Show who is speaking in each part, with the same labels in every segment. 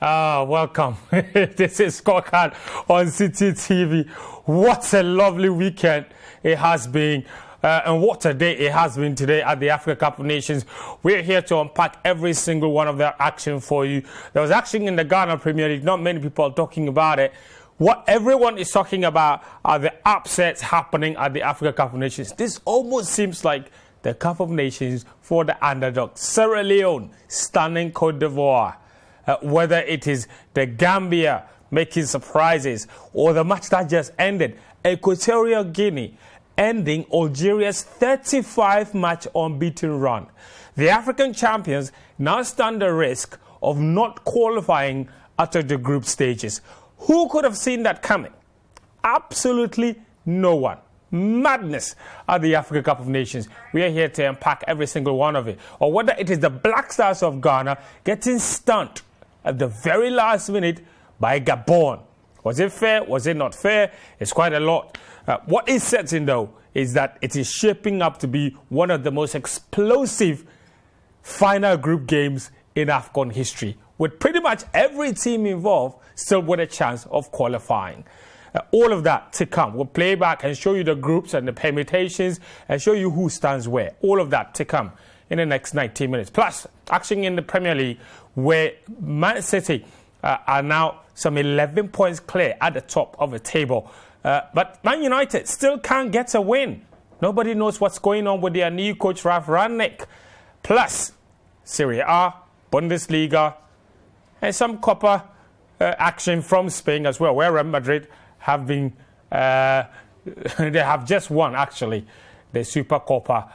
Speaker 1: Welcome. This is ScoreCard on Citi TV. What a lovely weekend it has been. And what a day it has been today at the Africa Cup of Nations. We're here to unpack every single one of their action for you. There was action in the Ghana Premier League. Not many people are talking about it. What everyone is talking about are the upsets happening at the Africa Cup of Nations. This almost seems like the Cup of Nations for the underdog. Sierra Leone stunning Cote d'Ivoire. Whether it is the Gambia making surprises or the match that just ended, Equatorial Guinea ending Algeria's 35-match unbeaten run. The African champions now stand the risk of not qualifying after the group stages. Who could have seen that coming? Absolutely no one. Madness at the Africa Cup of Nations. We are here to unpack every single one of it. Or whether it is the Black Stars of Ghana getting stunned at the very last minute by Gabon. Was it fair? Was it not fair? It's quite a lot. What is certain, though, is that it is shaping up to be one of the most explosive final group games in AFCON history, with pretty much every team involved still with a chance of qualifying. All of that to come. We'll play back and show you the groups and the permutations and show you who stands where. All of that to come in the next 90 minutes. Plus, action in the Premier League where Man Citi are now some 11 points clear at the top of the table. But Man United still can't get a win. Nobody knows what's going on with their new coach, Ralf Rangnick. Plus, Serie A, Bundesliga, and some Copa action from Spain as well, where Real Madrid have been, they have just won, actually, the Super Copa,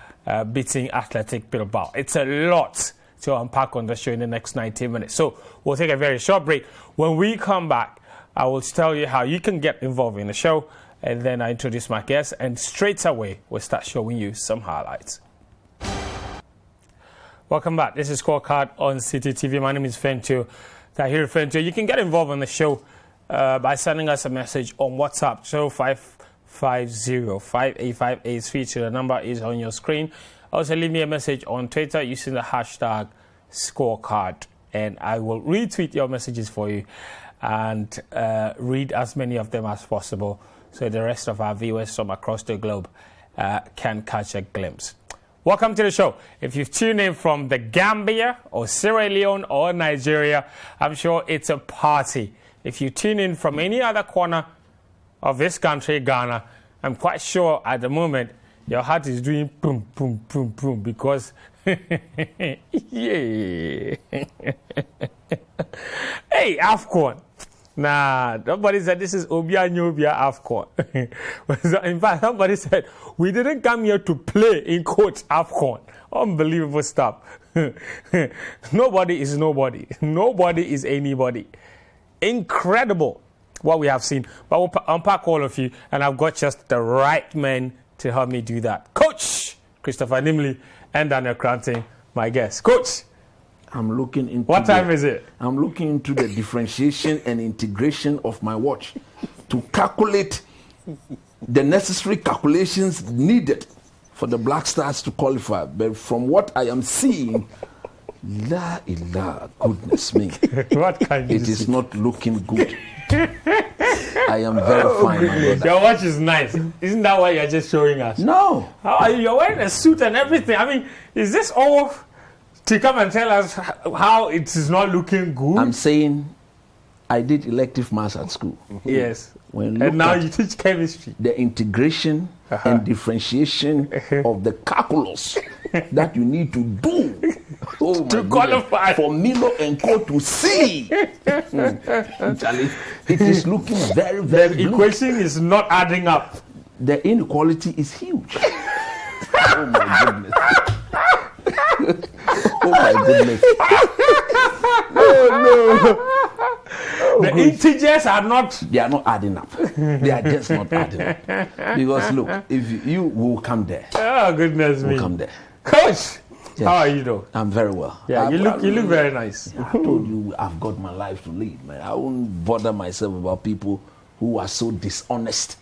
Speaker 1: beating Athletic Bilbao. It's a lot to unpack on the show in the next 90 minutes. So we'll take a very short break. When we come back, I will tell you how you can get involved in the show, and then I introduce my guest, and straight away we'll start showing you some highlights. Welcome back. This is ScoreCard on Citi TV. My name is Fentu. Tahir Fentu. You can get involved in the show by sending us a message on WhatsApp, 0550-5858-3. The number is on your screen. Also, leave me a message on Twitter using the hashtag ScoreCard, and I will retweet your messages for you and read as many of them as possible so the rest of our viewers from across the globe can catch a glimpse. Welcome to the show. If you've tuned in from the Gambia or Sierra Leone or Nigeria, I'm sure it's a party. If you tune in from any other corner of this country, Ghana, I'm quite sure at the moment your heart is doing boom, boom, boom, boom, because yeah. Hey, AFCON. Nah, nobody said this is Obia Nyobia AFCON. In fact, somebody said, we didn't come here to play, in quotes, AFCON. Unbelievable stuff. Nobody is nobody. Nobody is anybody. Incredible what we have seen. But we'll unpack all of you, and I've got just the right men to help me do that. Coach Christopher Nimley and Daniel Cranton, my guest. Coach,
Speaker 2: I'm looking into
Speaker 1: what time is it?
Speaker 2: I'm looking into the differentiation and integration of my watch to calculate the necessary calculations needed for the Black Stars to qualify. But from what I am seeing, la ilah, goodness me,
Speaker 1: what can you
Speaker 2: it is
Speaker 1: see?
Speaker 2: not looking good. I am verifying.
Speaker 1: Your watch is nice. Isn't that why you're just showing us?
Speaker 2: No.
Speaker 1: How are you? You're wearing a suit and everything. I mean, is this all to come and tell us how it is not looking good?
Speaker 2: I'm saying I did elective maths at school.
Speaker 1: Yes.
Speaker 2: And
Speaker 1: now you teach chemistry.
Speaker 2: The integration and differentiation of the calculus that you need to do
Speaker 1: to qualify
Speaker 2: for Milo and Co to see. Charlie, it is looking very, very
Speaker 1: The equation is not adding up.
Speaker 2: The inequality is huge. Oh my goodness. Oh my goodness.
Speaker 1: The integers are not...
Speaker 2: They are not adding up. They are just not adding up. Because look, if you will come there.
Speaker 1: Oh, goodness me.
Speaker 2: Will come there.
Speaker 1: Coach, yes. How are you though?
Speaker 2: I'm very well.
Speaker 1: Yeah, you look very nice.
Speaker 2: I told you I've got my life to lead, man. I won't bother myself about people who are so dishonest.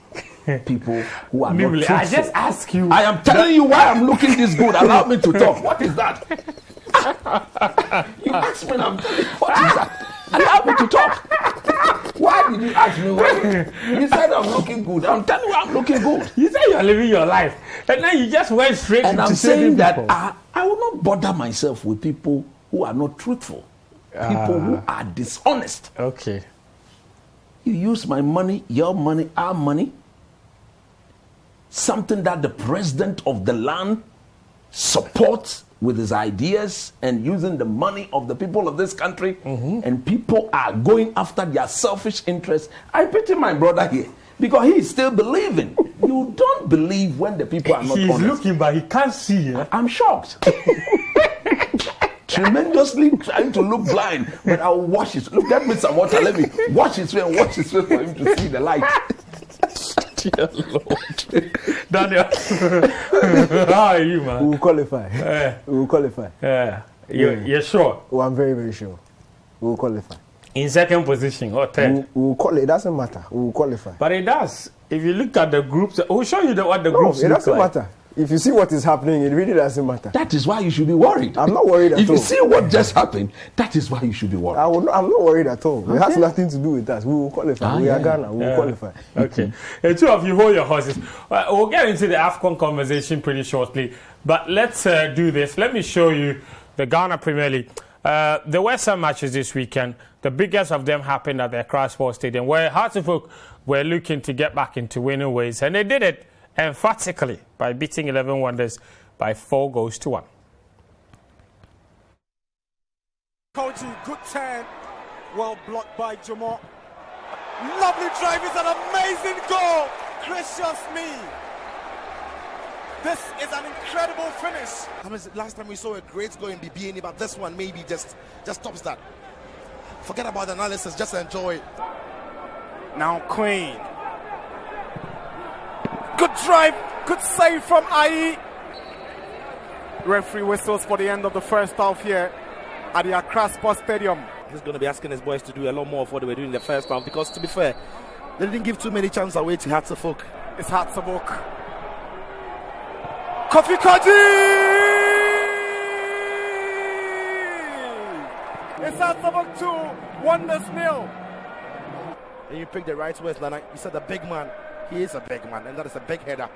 Speaker 2: People who are not truthful.
Speaker 1: I just ask you.
Speaker 2: I am telling you why I'm looking this good. Allow me to talk. What is that? You ask me, I'm telling you, what is that? Allow me would you ask me what? You said I'm looking good. I'm telling you I'm looking good.
Speaker 1: You said you're living your life. And then you just went straight
Speaker 2: And
Speaker 1: to
Speaker 2: I'm saying that
Speaker 1: people.
Speaker 2: I will not bother myself with people who are not truthful. People who are dishonest.
Speaker 1: Okay.
Speaker 2: You use my money, your money, our money. Something that the president of the land supports with his ideas and using the money of the people of this country, and people are going after their selfish interests. I pity my brother here because he is still believing. You don't believe when the people are not honest.
Speaker 1: He's looking, but he can't see.
Speaker 2: I'm shocked. Tremendously trying to look blind, but I'll wash it. Look, get me some water. Let me wash his way and wash his way for him to see the light. Dear Lord.
Speaker 1: Daniel, how are you, man?
Speaker 3: We will qualify. We will qualify.
Speaker 1: You're sure?
Speaker 3: Oh, I'm very, very sure. We will qualify.
Speaker 1: In second position or third?
Speaker 3: We will qualify. It doesn't matter. We will qualify.
Speaker 1: But it does. If you look at the groups, we'll show you what the groups
Speaker 3: it
Speaker 1: look
Speaker 3: doesn't
Speaker 1: like.
Speaker 3: matter. If you see what is happening, it really doesn't matter.
Speaker 2: That is why you should be worried.
Speaker 3: I'm not worried at all.
Speaker 2: If you see what just happened, that is why you should be worried.
Speaker 3: I'm not worried at all. It has nothing to do with us. We will qualify. We are Ghana. We will qualify.
Speaker 1: Okay. The two of you hold your horses. We'll get into the AFCON conversation pretty shortly. But let's do this. Let me show you the Ghana Premier League. There were some matches this weekend. The biggest of them happened at the Accra Sports Stadium, where Hearts of Oak were looking to get back into winning ways. And they did it emphatically by beating 11 Wonders by 4-1.
Speaker 4: Koji, good turn. Well blocked by Jomo. Lovely drive. It's an amazing goal. Gracious me. This is an incredible finish.
Speaker 5: I mean, last time we saw a great goal in BBN, but this one maybe just tops that. Forget about the analysis, just enjoy it.
Speaker 4: Now Queen. Good drive, good save from IE. Referee whistles for the end of the first half here at the Accra Sports Stadium.
Speaker 5: He's going to be asking his boys to do a lot more of what they were doing in the first half because, to be fair, they didn't give too many chances away to Hearts of Oak.
Speaker 4: It's Hearts of Oak. Kofi Koji! It's Hearts of Oak 2, Wonders 0.
Speaker 5: And you picked the right words, Nana. You said the big man. He is a big man, and that is a big header.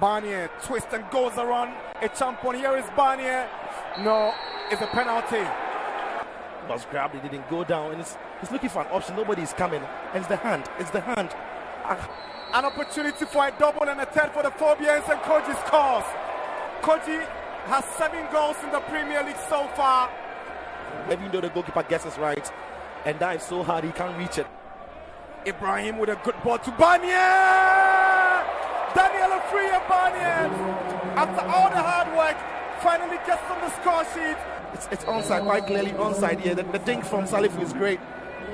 Speaker 4: Barnier twists and goes around a champion. Here is Barnier. No, it's a penalty.
Speaker 5: Was grabbed, he didn't go down, and he's looking for an option. Nobody's coming. And it's the hand. It's the hand.
Speaker 4: An opportunity for a double and a third for the Phobians, and Koji scores. Koji has 7 goals in the Premier League so far.
Speaker 5: Even though the goalkeeper guesses right and dives so hard he can't reach it.
Speaker 4: Ibrahim with a good ball to Barnier! Daniel Afriya Barnier, after all the hard work, finally gets on the score sheet.
Speaker 5: It's onside, quite clearly onside here. The dink from Salifu is great.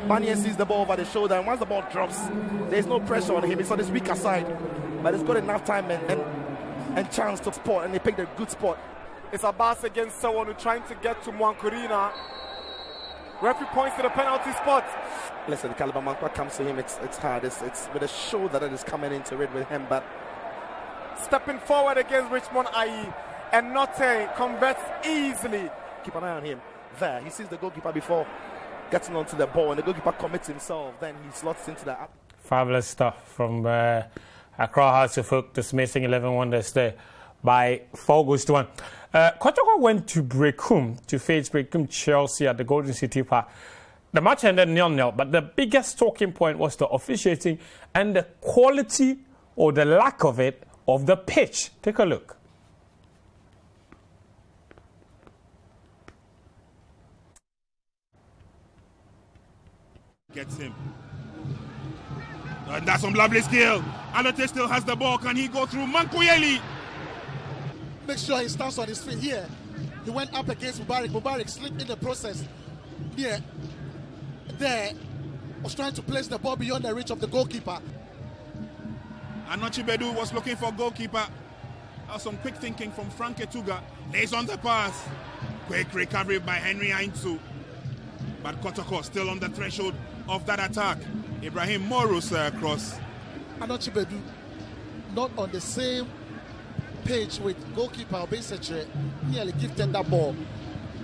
Speaker 5: Barnier sees the ball over the shoulder, and once the ball drops, there's no pressure on him. It's on his weaker side, but he's got enough time and chance to spot, and they picked a good spot.
Speaker 4: It's Abbas against someone who's trying to get to Mwankurina. Referee points to the penalty spot.
Speaker 5: Listen, Caliber Mankwa comes to him, it's hard. It's with a shoulder that is coming into it with him, but
Speaker 4: stepping forward against Richmond IE, and Notte converts easily.
Speaker 5: Keep an eye on him. There, he sees the goalkeeper before getting onto the ball, and the goalkeeper commits himself. Then he slots into the.
Speaker 1: Fabulous stuff from Accra Hearts of Oak, dismissing 11 Wonders there by 4-1. Kotoko went to Brecum to face Brecum Chelsea at the Golden City Park. The match ended 0-0, but the biggest talking point was the officiating and the quality or the lack of it of the pitch. Take a look.
Speaker 6: Gets him. And that's some lovely skill. Alote still has the ball. Can he go through Mankuyeli?
Speaker 7: Make sure he stands on his feet here. He went up against Mubarak. Mubarak slipped in the process. Here, there, was trying to place the ball beyond the reach of the goalkeeper.
Speaker 6: Anochi Bedu was looking for goalkeeper. Some quick thinking from Frank Etuga. Lays on the pass. Quick recovery by Henry Aintu. But Kotoko still on the threshold of that attack. Ibrahim Moros cross.
Speaker 7: Anochi Bedu not on the same page with goalkeeper Obeseche, nearly gifted that ball.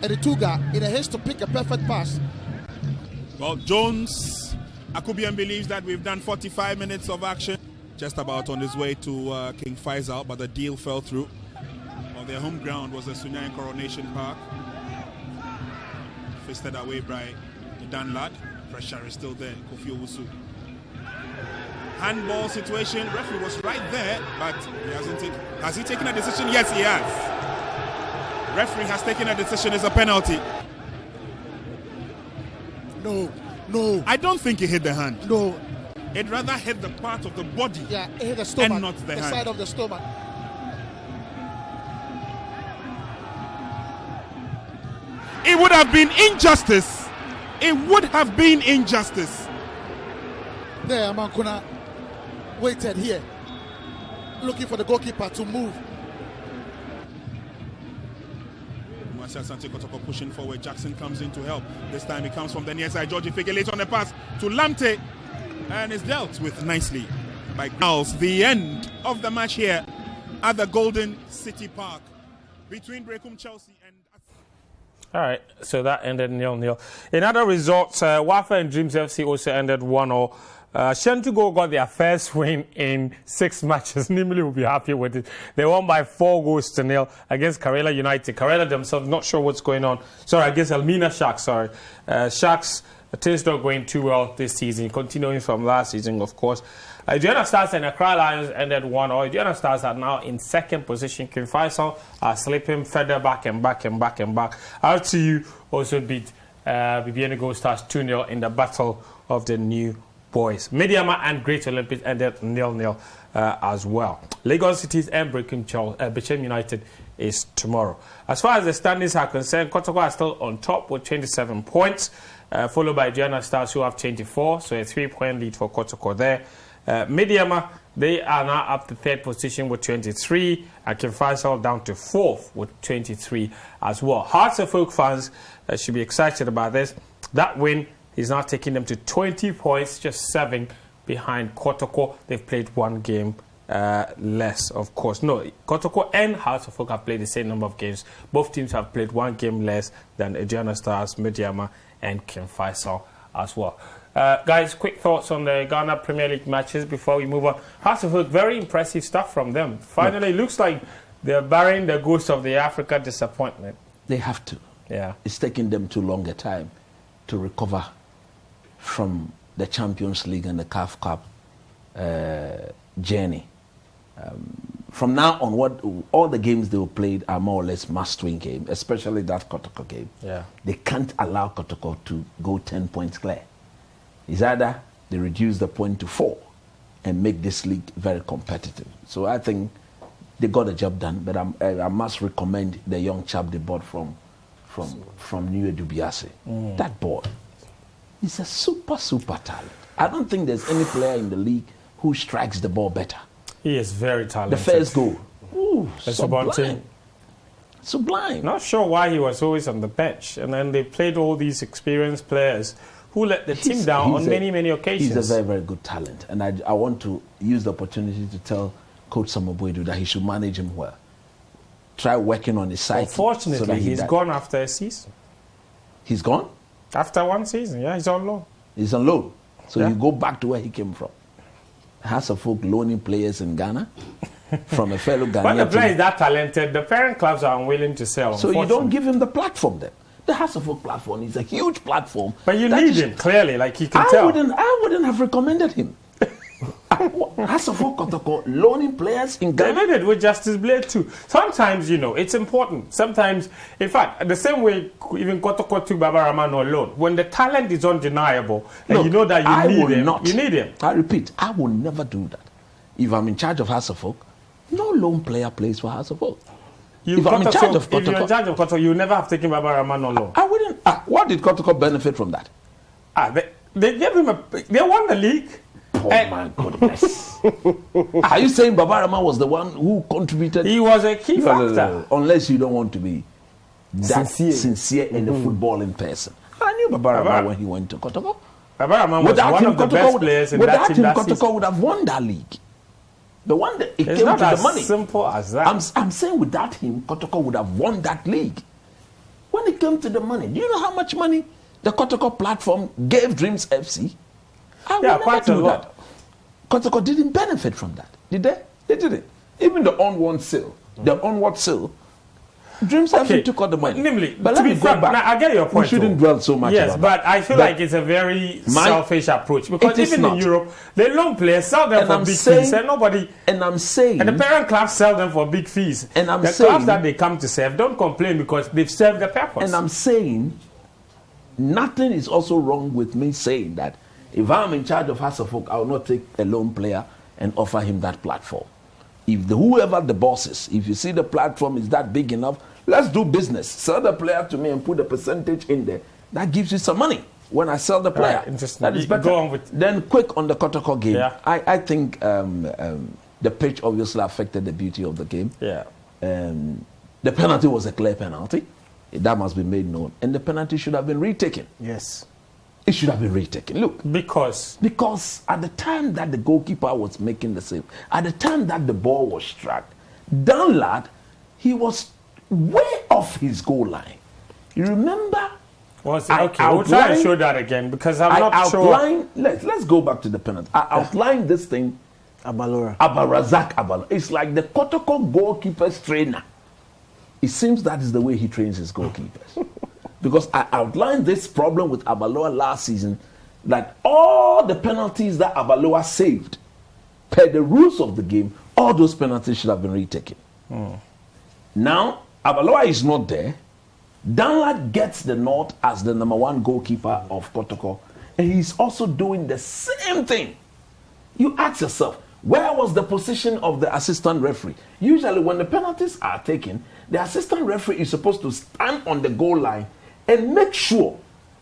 Speaker 7: And Etuga in a haste to pick a perfect pass.
Speaker 6: Well, Jones Akubian believes that we've done 45 minutes of action. Just about on his way to King Faisal, but the deal fell through. On their home ground was the Sunyain Coronation Park. Fisted away by the Dan lad. Pressure is still there. Kofi Owusu. Handball situation. Referee was right there, but he hasn't taken. Has he taken a decision? Yes, he has. Referee has taken a decision. It's a penalty.
Speaker 7: No.
Speaker 6: I don't think he hit the hand.
Speaker 7: No.
Speaker 6: It rather hit the part of the body.
Speaker 7: Yeah, it hit the stomach.
Speaker 6: And not the hand.
Speaker 7: Side of the stomach.
Speaker 6: It would have been injustice. It would have been injustice.
Speaker 7: There, Mankuna waited here, looking for the goalkeeper to move.
Speaker 6: Marcel Santi Kotoko pushing forward. Jackson comes in to help. This time he comes from the near side. Georgie Figge later on the pass to Lamte. And is dealt with nicely by Growls. The end of the match here at the Golden City Park between Brecum Chelsea and...
Speaker 1: All right, so that ended 0-0. In other results, Wafa and Dreams FC also ended 1-0. Shentugo got their first win in 6 matches. Nimili will be happy with it. They won by 4-0 against Karela United. Karela themselves not sure what's going on. Sorry, against Elmina Sharks. Sharks, things not going too well this season, continuing from last season, of course. Adriana Stars and Accra Lions ended 1-0. Adriana Stars are now in second position. King Faisal are slipping further back. RTU also beat Bibiani Gold Stars 2-0 in the battle of the new boys. Mediama and Great Olympics ended 0-0 as well. Lagos Cities and Brecum United is tomorrow. As far as the standings are concerned, Kotoko are still on top with 27 points, followed by Adriana Stars who have 24, so a 3-point lead for Kotoko there. Mediama, they are now up to 3rd position with 23, and King Faisal down to 4th with 23 as well. Hearts of Oak fans should be excited about this. That win is now taking them to 20 points, just 7 behind Kotoko. They've played 1 game less, of course. No, Kotoko and Hearts of Oak have played the same number of games. Both teams have played 1 game less than Adriana Stars, Mediama, and King Faisal as well. Guys, quick thoughts on the Ghana Premier League matches before we move on. Hearts of Oak, very impressive stuff from them. Finally, looks like they're burying the ghost of the Africa disappointment.
Speaker 2: They have to.
Speaker 1: Yeah.
Speaker 2: It's taking them too long a time to recover from the Champions League and the CAF Cup journey. From now on, all the games they played are more or less must-win games, especially that Kotoko game.
Speaker 1: Yeah.
Speaker 2: They can't allow Kotoko to go 10 points clear. It's either they reduce the point to 4 and make this league very competitive. So I think they got the job done, but I must recommend the young chap they bought from New Dubiase. That boy is a super talent. I don't think there's any player in the league who strikes the ball better.
Speaker 1: He is very talented.
Speaker 2: The first goal. Ooh, sublime.
Speaker 1: Not sure why he was always on the bench. And then they played all these experienced players who let the team down on many occasions.
Speaker 2: He's a very, very good talent. And I want to use the opportunity to tell Coach Samoboedu that he should manage him well. Try working on his psyche.
Speaker 1: Unfortunately, he's gone after a season.
Speaker 2: He's gone?
Speaker 1: After 1 season, yeah, he's on loan.
Speaker 2: He's on loan. So you go back to where he came from. Hearts of Oak loaning players in Ghana from a fellow Ghanaian.
Speaker 1: When the player is that talented, the parent clubs are unwilling to sell.
Speaker 2: So you don't give him the platform then. The Hearts of Oak platform is a huge platform.
Speaker 1: But you need him, clearly, like you can tell.
Speaker 2: I wouldn't have recommended him. Hearts of Oak Kotoko loaning players in Ghana.
Speaker 1: They did it with Justice Blade too. Sometimes, it's important. Sometimes, in fact, the same way even Kotoko took Baba Rahman on loan. When the talent is undeniable, and you know that you need him.
Speaker 2: I repeat, I will never do that. If I'm in charge of Hearts of Oak, no lone player plays for Hearts of Oak.
Speaker 1: If you're in charge of Kotoko, you never have taken Baba Rahman on loan.
Speaker 2: I wouldn't. What did Kotoko benefit from that?
Speaker 1: They gave him they won the league.
Speaker 2: Oh my goodness. Are you saying Baba Rahman was the one who contributed?
Speaker 1: He was a key factor.
Speaker 2: No. Unless you don't want to be that sincere in the footballing person. I knew Baba Rahman when he went to Kotoko.
Speaker 1: Baba Rahman was one of the best players in that team.
Speaker 2: Without him, Kotoko would have won that league. The one that it came to the money.
Speaker 1: It's not as simple as that.
Speaker 2: I'm saying without him, Kotoko would have won that league. When it came to the money, do you know how much money the Kotoko platform gave Dreams FC? I will
Speaker 1: Yeah,
Speaker 2: never
Speaker 1: quite a
Speaker 2: do
Speaker 1: lot.
Speaker 2: that. Kotoko didn't benefit from that, did they? They didn't. Even the onward sale, Dreams FC took all the money.
Speaker 1: Namely,
Speaker 2: but
Speaker 1: to
Speaker 2: let me
Speaker 1: be
Speaker 2: go
Speaker 1: fair,
Speaker 2: back.
Speaker 1: now, I get your point.
Speaker 2: We shouldn't
Speaker 1: too.
Speaker 2: dwell so much
Speaker 1: Yes,
Speaker 2: about
Speaker 1: but
Speaker 2: that.
Speaker 1: I feel like it's a very selfish approach because
Speaker 2: It is
Speaker 1: even in
Speaker 2: not.
Speaker 1: Europe, they loan players, sell them
Speaker 2: And
Speaker 1: for
Speaker 2: I'm
Speaker 1: big
Speaker 2: saying-
Speaker 1: fees, and nobody.
Speaker 2: And I'm saying,
Speaker 1: And the parent clubs sell them for big fees.
Speaker 2: And I'm
Speaker 1: the
Speaker 2: saying-
Speaker 1: clubs that they come to serve don't complain because they've served the purpose.
Speaker 2: and I'm saying, nothing is also wrong with me saying that if I'm in charge of Hasselhoff, I will not take a lone player and offer him that platform. If whoever the boss is, if you see the platform is that big enough, let's do business. Sell the player to me and put a percentage in there. That gives you some money when I sell the player.
Speaker 1: Right, interesting.
Speaker 2: That is
Speaker 1: You
Speaker 2: better.
Speaker 1: go on with-
Speaker 2: Then quick on the Kotoko game.
Speaker 1: Yeah.
Speaker 2: I think the pitch obviously affected the beauty of the game.
Speaker 1: Yeah.
Speaker 2: The penalty was a clear penalty. That must be made known. And the penalty should have been retaken.
Speaker 3: Yes.
Speaker 2: It should have been retaken. Look,
Speaker 1: Because
Speaker 2: because at the time that the goalkeeper was making the save, at the time that the ball was struck, Danlad, he was way off his goal line. You remember?
Speaker 1: was
Speaker 2: I
Speaker 1: okay, we'll try and
Speaker 2: outlined-
Speaker 1: show that again because I'm
Speaker 2: I
Speaker 1: not sure.
Speaker 2: outlined, let's go back to the penalty. I outlined this thing,
Speaker 3: Abalora.
Speaker 2: Abarazak Abalo. It's like the Kotoko goalkeeper's trainer. It seems that is the way he trains his goalkeepers. Because I outlined this problem with Abaloa last season, that all the penalties that Abaloa saved, per the rules of the game, all those penalties should have been retaken. Now, Abaloa is not there. Danlad gets the nod as the number one goalkeeper of Kotoko, and he's also doing the same thing. You ask yourself, where was the position of the assistant referee? Usually when the penalties are taken, the assistant referee is supposed to stand on the goal line and make sure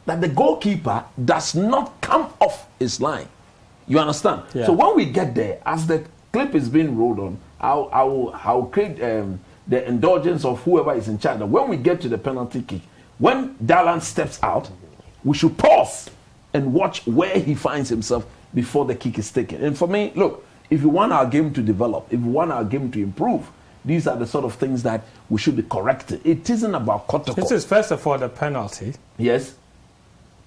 Speaker 2: that the goalkeeper does not come off his line. You understand?
Speaker 1: Yeah.
Speaker 2: So when we get there, as the clip is being rolled on, I'll create the indulgence of whoever is in charge. That when we get to the penalty kick, when Dalan steps out, we should pause and watch where he finds himself before the kick is taken. And for me, look, if you want our game to develop, if you want our game to improve, these are the sort of things that we should be corrected. It isn't about Kotoko.
Speaker 1: This is first of all the penalty.
Speaker 2: Yes.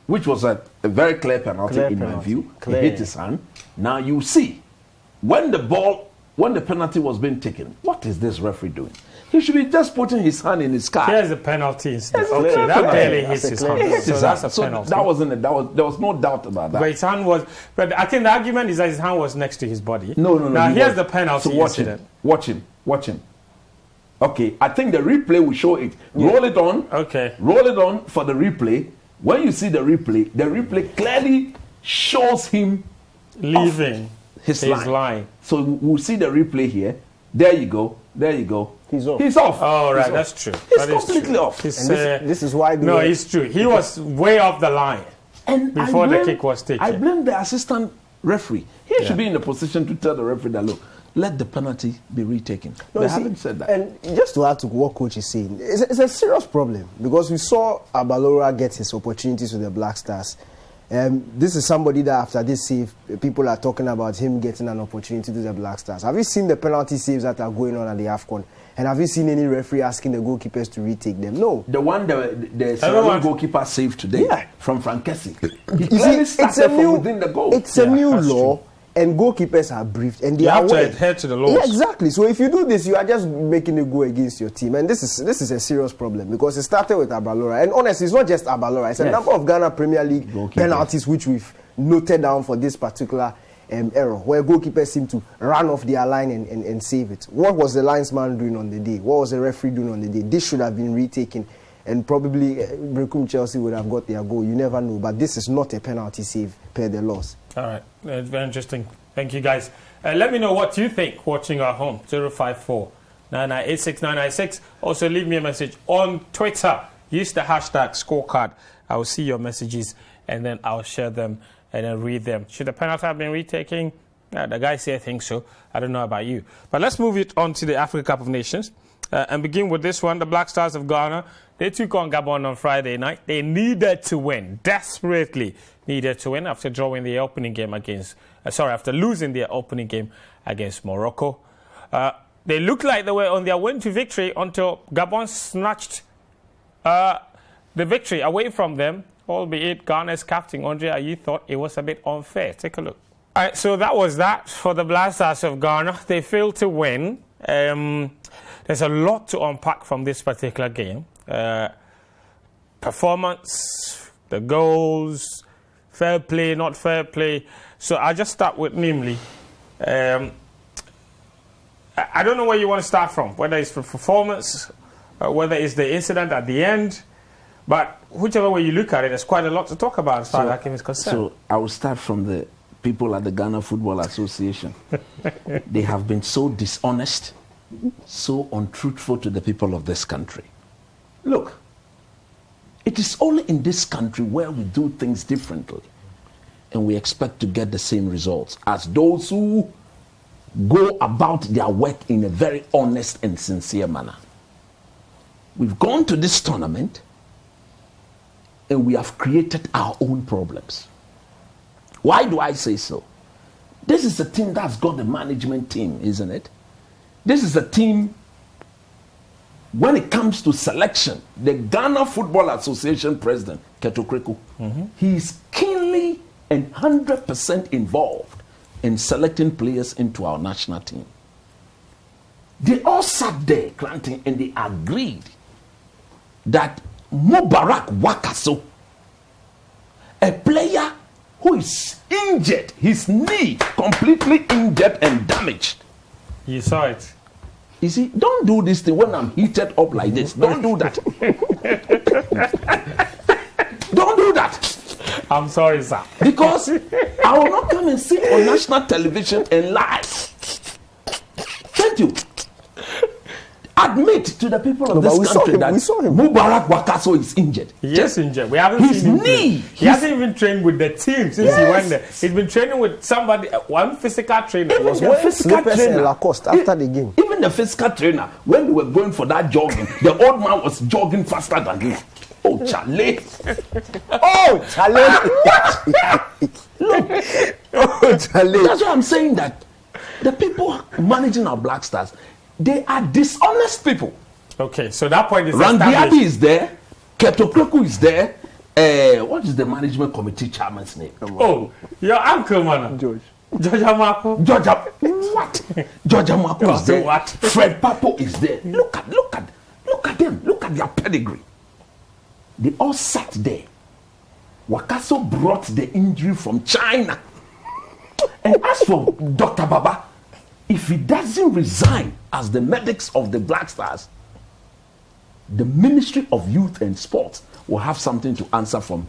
Speaker 2: Which was a very clear penalty
Speaker 3: Clear
Speaker 2: in my
Speaker 3: penalty.
Speaker 2: view.
Speaker 3: Clear.
Speaker 2: He hit his hand. Now you see, when the penalty was being taken, what is this referee doing? He should be just putting his hand in his car.
Speaker 1: Here's the penalty.
Speaker 2: It's a
Speaker 1: Okay,
Speaker 2: clear
Speaker 1: that
Speaker 2: penalty.
Speaker 1: clearly
Speaker 3: That's
Speaker 1: hits
Speaker 3: a
Speaker 1: his
Speaker 3: clear
Speaker 1: hand.
Speaker 2: He hit
Speaker 1: So
Speaker 2: his
Speaker 1: that's
Speaker 2: hand.
Speaker 1: a
Speaker 2: So
Speaker 1: penalty.
Speaker 2: that wasn't it. There was no doubt about that.
Speaker 1: But his hand was, but I think the argument is that his hand was next to his body.
Speaker 2: No.
Speaker 1: Now
Speaker 2: he
Speaker 1: here's
Speaker 2: was-
Speaker 1: the penalty
Speaker 2: So watch
Speaker 1: incident.
Speaker 2: him. Watch him. Okay, I think the replay will show it. Roll it on.
Speaker 1: Okay.
Speaker 2: Roll it on for the replay. When you see the replay clearly shows him
Speaker 1: Leaving
Speaker 2: his line.
Speaker 1: line.
Speaker 2: So we'll see the replay here. There you go.
Speaker 3: He's off.
Speaker 2: He's off.
Speaker 1: Oh, right,
Speaker 2: He's
Speaker 1: that's
Speaker 2: off.
Speaker 1: true.
Speaker 2: He's
Speaker 1: That is
Speaker 2: completely
Speaker 1: true.
Speaker 2: off.
Speaker 1: He's,
Speaker 3: And this is why
Speaker 1: no, it's true. He was way off the line.
Speaker 2: And
Speaker 1: before the kick was taken.
Speaker 2: I blame the assistant referee. He
Speaker 1: Yeah.
Speaker 2: should be in a position to tell the referee that, look, let the penalty be retaken.
Speaker 3: No,
Speaker 2: They
Speaker 3: you see,
Speaker 2: haven't said that.
Speaker 3: And just to add to what coach is saying, it's a serious problem because we saw Abalora get his opportunities with the Black Stars. This is somebody that after this save, people are talking about him getting an opportunity to the Black Stars. Have you seen the penalty saves that are going on at the AFCON? And have you seen any referee asking the goalkeepers to retake them? No.
Speaker 2: The one the Sierra goalkeeper saved today from Frankesi. He
Speaker 3: You
Speaker 2: clearly
Speaker 3: see,
Speaker 2: started from within the goal.
Speaker 3: It's a new
Speaker 1: that's
Speaker 3: law, and goalkeepers are briefed, and they
Speaker 1: You
Speaker 3: are
Speaker 1: have to
Speaker 3: aware.
Speaker 1: adhere to the laws.
Speaker 3: Yeah, exactly. So if you do this, you are just making it go against your team, and this is a serious problem because it started with Abalora, and honestly, it's not just Abalora. It's a number of Ghana Premier League
Speaker 2: Goalkeepers.
Speaker 3: penalties which we've noted down for this particular error, where goalkeepers seem to run off their line and save it. What was the linesman doing on the day? What was the referee doing on the day? This should have been retaken, and probably Brekum Chelsea would have got their goal. You never know, but this is not a penalty save per the laws.
Speaker 1: All right, that's very interesting. Thank you, guys. Let me know what you think watching at home. 054 9986 996. Also, leave me a message on Twitter. Use the hashtag ScoreCard. I will see your messages and then I'll share them and then read them. Should the penalty have been retaken? The guys here think so. I don't know about you. But let's move it on to the Africa Cup of Nations and begin with this one. The Black Stars of Ghana, they took on Gabon on Friday night. They needed to win, desperately needed to win after drawing the opening game against, after losing their opening game against Morocco. They looked like they were on their way to victory until Gabon snatched the victory away from them albeit Ghana's captain, Andre Ayew, thought it was a bit unfair. Take a look. All right, so that was that for the Black Stars of Ghana. They failed to win. There's a lot to unpack from this particular game. Performance, the goals, fair play, not fair play. So I'll just start with Nimli. I don't know where you want to start from, whether it's for performance, whether it's the incident at the end, but whichever way you look at it, there's quite a lot to talk about as far as that game is concerned.
Speaker 2: So I will start from the people at the Ghana Football Association. They have been so dishonest, so untruthful to the people of this country. Look, it is only in this country where we do things differently and we expect to get the same results as those who go about their work in a very honest and sincere manner. We've gone to this tournament and we have created our own problems. Why do I say so? This is a team that's got the management team, isn't it? This is a team, when it comes to selection, the Ghana Football Association president, Keto Kreku, he is keenly and 100% involved in selecting players into our national team. They all sat there, Clanton, and they agreed that Mubarak Wakaso, a player who is injured, his knee completely injured and damaged.
Speaker 1: You saw it.
Speaker 2: You see, don't do this thing when I'm heated up like this. Don't do that. Don't do that.
Speaker 1: I'm sorry, sir.
Speaker 2: Because I will not come and sit on national television and lie. Thank you. Admit to the people of this country that Mubarak Wakaso is injured.
Speaker 1: He is injured. We haven't seen him play. He hasn't even trained with the team since he went there. He's been training with somebody, one physical trainer.
Speaker 2: Even the physical trainer,
Speaker 3: Lacoste after the game.
Speaker 2: Even the physical trainer, when they were going for that jogging, the old man was jogging faster than him. Oh, Charlie.
Speaker 3: Oh, Charlie.
Speaker 2: Look.
Speaker 3: Oh, Charlie.
Speaker 2: That's why I'm saying that the people managing our Black Stars, they are dishonest people.
Speaker 1: Okay, so that point is
Speaker 2: Rangiadi is there, Keto Kreku is there. What is the management committee chairman's name?
Speaker 1: Oh, your uncle, man. George Amako.
Speaker 2: What? George Amako is there.
Speaker 1: What?
Speaker 2: Fred Papo is there. Look at them. Look at their pedigree. They all sat there. Wakaso brought the injury from China. And as for Dr. Baba, if he doesn't resign as the medics of the Black Stars, the Ministry of Youth and Sports will have something to answer from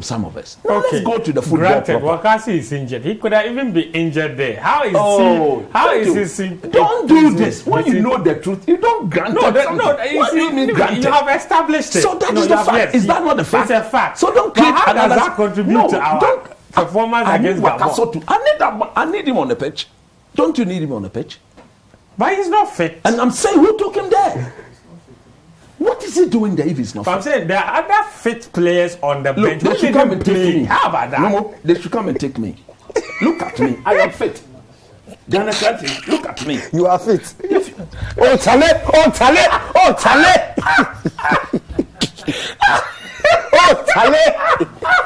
Speaker 2: some of us. Now let's go to the football.
Speaker 1: Granted, Wakasi is injured. He could have even been injured there. How is he?
Speaker 2: Don't do this. When you know the truth, you don't grant
Speaker 1: what
Speaker 2: do you mean granted?
Speaker 1: You have established it.
Speaker 2: So that is the fact. Is that not the fact?
Speaker 1: It's a fact.
Speaker 2: So don't create
Speaker 1: how
Speaker 2: another.
Speaker 1: does that contribute to our performance against Gabon?
Speaker 2: I need him on the pitch. Don't you need him on the pitch?
Speaker 1: But he's not fit.
Speaker 2: And I'm saying, who took him there? What is he doing there if he's not fit?
Speaker 1: I'm saying there are other fit players on the bench.
Speaker 2: They should come and take me.
Speaker 1: How about that?
Speaker 2: No, they should come and take me. Look at me. I am fit. Ghana country, look at me.
Speaker 3: You are fit. Oh, Chale! Oh, Chale! Oh, Chale! Oh, Chale!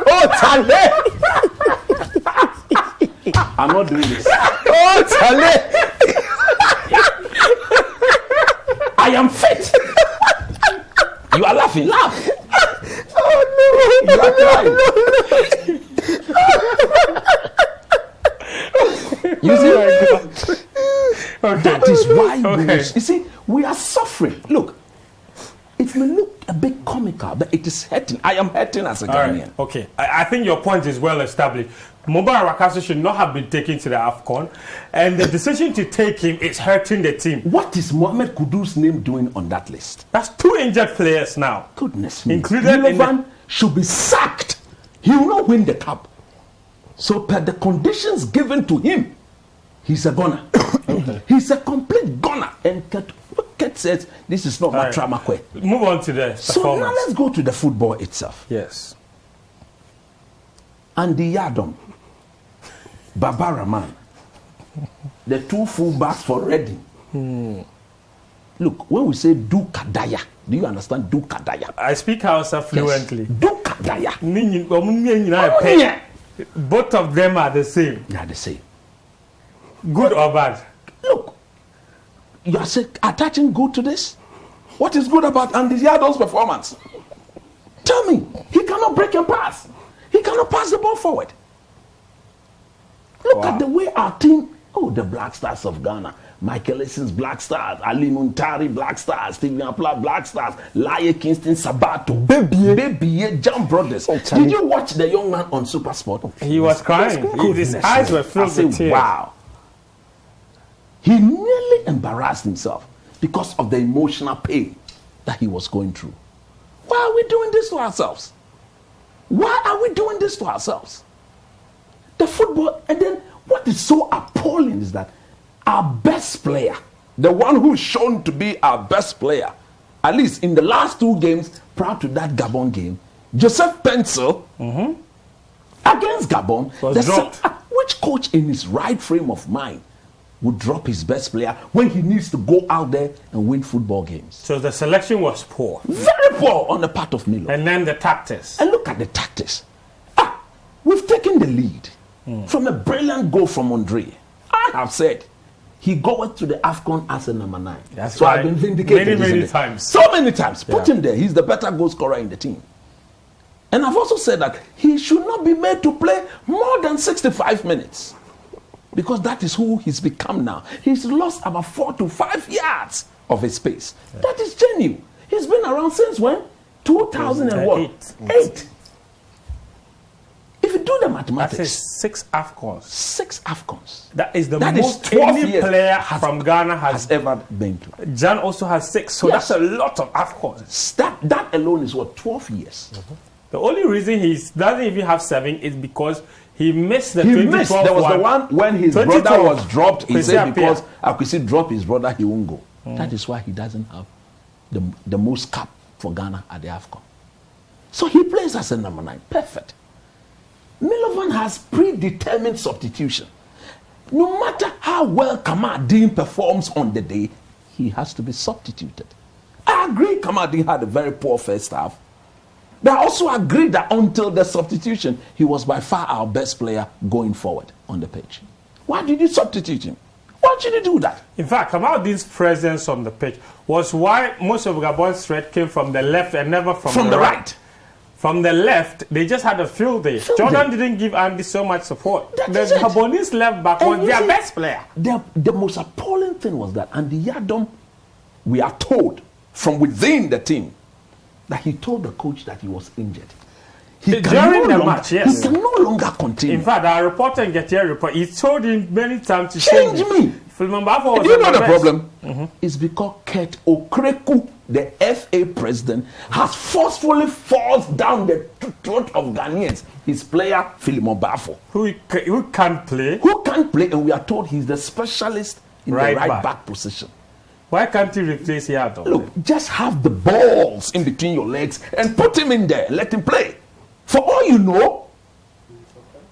Speaker 3: Oh, Chale!
Speaker 2: I'm not doing this.
Speaker 3: Oh, Chale!
Speaker 2: I am fit. You are laughing. Laugh.
Speaker 3: Oh, no.
Speaker 2: You are crying. You see, that is why you see, we are suffering. Look, it may look a bit comical, but it is hurting. I am hurting as a Ghanaian.
Speaker 1: Right. Okay, I think your point is well established. Mubarak Wakaso should not have been taken to the AFCON, and the decision to take him is hurting the team.
Speaker 2: What is Mohamed Kudu's name doing on that list?
Speaker 1: That's 2 injured players now.
Speaker 2: Goodness me.
Speaker 1: Included
Speaker 2: Milovan should be sacked. He will not win the cup. So per the conditions given to him, he's a goner. He's a complete goner. And Ket says, this is not Matra Makwe.
Speaker 1: Move on to the
Speaker 2: So
Speaker 1: performance.
Speaker 2: now let's go to the football itself.
Speaker 1: Yes.
Speaker 2: Andy Yadom, Baba Rahman, the 2 fullbacks for Reading. Look, when we say do kadaya, do you understand do kadaya?
Speaker 1: I speak Hausa fluently.
Speaker 2: Yes.
Speaker 1: Both of them are the same.
Speaker 2: They are the same.
Speaker 1: Good or bad?
Speaker 2: Look, you are attaching good to this? What is good about Andy Yadon's performance? Tell me, he cannot break and pass. He cannot pass the ball forward. Look at the way our team, the Black Stars of Ghana, Michael Essence Black Stars, Ali Muntari Black Stars, Stephen Apla Black Stars, Laye Kingston Sabato, Baby, Jam Brothers. Did you watch the young man on Super Sport?
Speaker 1: He was crying. His eyes were filled with tears.
Speaker 2: Wow. He nearly embarrassed himself because of the emotional pain that he was going through. Why are we doing this to ourselves? Why are we doing this to ourselves? The football, and then what is so appalling is that our best player, the one who's shown to be our best player, at least in the last 2 games prior to that Gabon game, Joseph Pencil, against Gabon, which coach in his right frame of mind would drop his best player when he needs to go out there and win football games?
Speaker 1: So the selection was poor.
Speaker 2: Very poor on the part of Milo.
Speaker 1: And then the tactics.
Speaker 2: And look at the tactics. We've taken the lead from a brilliant goal from Andre. I have said he goes to the AFCON as a number 9.
Speaker 1: That's
Speaker 2: so
Speaker 1: right.
Speaker 2: I've been vindicated
Speaker 1: many times.
Speaker 2: So many times. Put him there. He's the better goal scorer in the team. And I've also said that he should not be made to play more than 65 minutes. Because that is who he's become now. He's lost about 4 to 5 yards of his pace. Yeah. That is genuine. He's been around since when? 2008. If you do the mathematics,
Speaker 1: that is 6 AFCONs.
Speaker 2: 6 AFCONs.
Speaker 1: That is the most any player from Ghana has
Speaker 2: ever been to.
Speaker 1: Jan also has 6, so that's a lot of AFCONs.
Speaker 2: That alone is what, 12 years.
Speaker 1: The only reason he doesn't even have 7 is because he missed the 2012
Speaker 2: There was the one when his brother was dropped. He said because Akwesi dropped his brother, he won't go. That is why he doesn't have the most cap for Ghana at the AFCON. So he plays as a number 9. Perfect. Milovan has predetermined substitution. No matter how well Kamaldeen performs on the day, he has to be substituted. I agree Kamaldeen had a very poor first half. But I also agree that until the substitution, he was by far our best player going forward on the pitch. Why did you substitute him? Why did you do that?
Speaker 1: In fact, Kamaldeen's presence on the pitch was why most of Gabon's threat came from the left and never from the right. From the left, they just had a field day. Jordan didn't give Andy so much support. The Gabonese left back was their best player.
Speaker 2: The most appalling thing was that Andy Yadom, we are told from within the team, that he told the coach that he was injured.
Speaker 1: During the match, yes.
Speaker 2: He can no longer continue.
Speaker 1: In fact, our reporter in Gettier report, he told him many times to
Speaker 2: change me.
Speaker 1: Do you know
Speaker 2: the problem? It's because Kurt Okreku, the FA president, has forcefully forced down the throat of Ghanaians his player, Philemon Bafo.
Speaker 1: Who can't play?
Speaker 2: Who can't play, and we are told he's the specialist in the right back position.
Speaker 1: Why can't he replace Yadom?
Speaker 2: Look, just have the balls in between your legs and put him in there. Let him play. For all you know,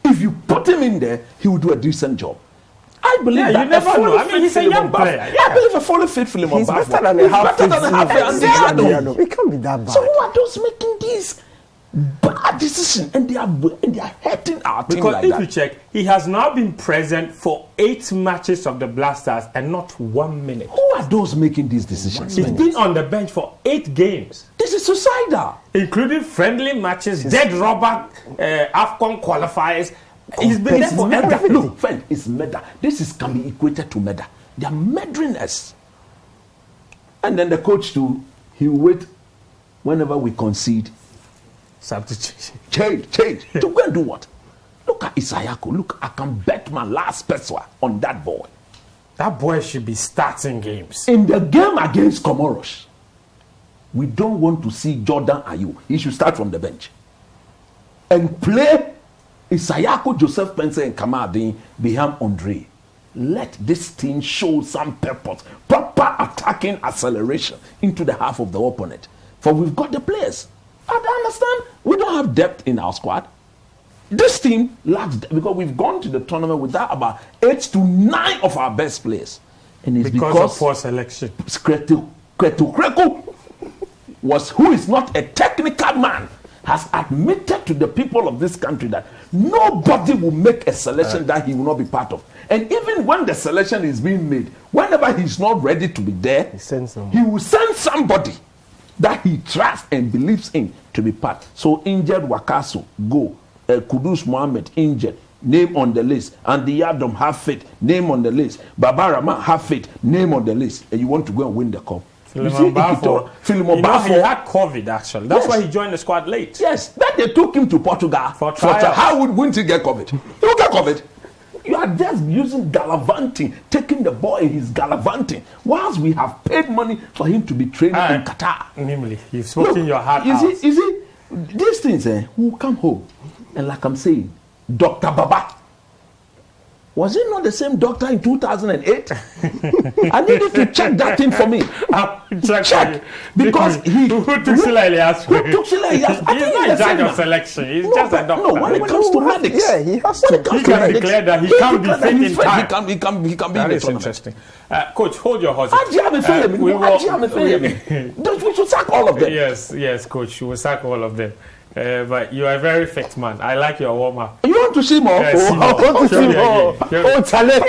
Speaker 2: if you put him in there, he will do a decent job. I believe that.
Speaker 1: You never know. I mean, he's a young player.
Speaker 2: I believe a fully fit Philemon Bafo.
Speaker 3: He's better than a half-fit. It can't be that bad.
Speaker 2: So who are those making these bad decisions? And they are hurting our team
Speaker 1: because
Speaker 2: like
Speaker 1: if
Speaker 2: that.
Speaker 1: you check, he has now been present for 8 matches of the Black Stars and not 1 minute.
Speaker 2: Who are those making these decisions?
Speaker 1: He's been on the bench for 8 games.
Speaker 2: This is suicidal.
Speaker 1: Including friendly matches, dead rubber, AFCON qualifiers. He's been there for everything.
Speaker 2: Look, friend, it's murder. Can be equated to murder. They are murdering us. And then the coach too, he will wait whenever we concede.
Speaker 1: Substitution.
Speaker 2: Change. To go and do what? Look at Isayako. Look, I can bet my last peso on that boy.
Speaker 1: That boy should be starting games.
Speaker 2: In the game against Comoros, we don't want to see Jordan Ayew. He should start from the bench. And play Isayako, Joseph Pence, and Kamaldeen behind Andre. Let this team show some purpose. Proper attacking acceleration into the half of the opponent. For we've got the players. I understand we don't have depth in our squad. This team lacks depth because we've gone to the tournament without about 8 to 9 of our best players. And it's because
Speaker 1: of poor selection.
Speaker 2: Kretu Kreku who is not a technical man, has admitted to the people of this country that nobody will make a selection that he will not be part of. And even when the selection is being made, whenever he's not ready to be there, he will send somebody that he trusts and believes in to be part. So injured Wakaso, go. Kudus Mohammed, injured, name on the list. And the Yadom, have faith, name on the list. Babarama, have faith, name on the list. And you want to go and win the cup.
Speaker 1: Philemon Bafo, he had COVID actually. That's why he joined the squad late.
Speaker 2: Yes, then they took him to Portugal for trial. How wouldn't he get COVID? He will get COVID. You are just using gallivanting, taking the boy in his gallivanting, whilst we have paid money for him to be trained in Qatar.
Speaker 1: Namely, you've spoken your heart out.
Speaker 2: You see, these things will come home. And like I'm saying, Dr. Baba, was he not the same doctor in 2008? I needed to check that thing for me. Check. Because who took
Speaker 1: Sila Elias?
Speaker 2: He's
Speaker 1: not in charge of selection. He's just a doctor.
Speaker 2: No, when it comes to medics.
Speaker 3: Yeah, he has to.
Speaker 1: He can declare that he can't be fit in time.
Speaker 2: He can be in the tournament.
Speaker 1: Interesting. Coach, hold your horses.
Speaker 2: We should sack all of them.
Speaker 1: Yes, coach. We will sack all of them. But you are a very fit man. I like your warm-up.
Speaker 2: You want to see more?
Speaker 1: Yes,
Speaker 3: I want to see more. Oh, Tale.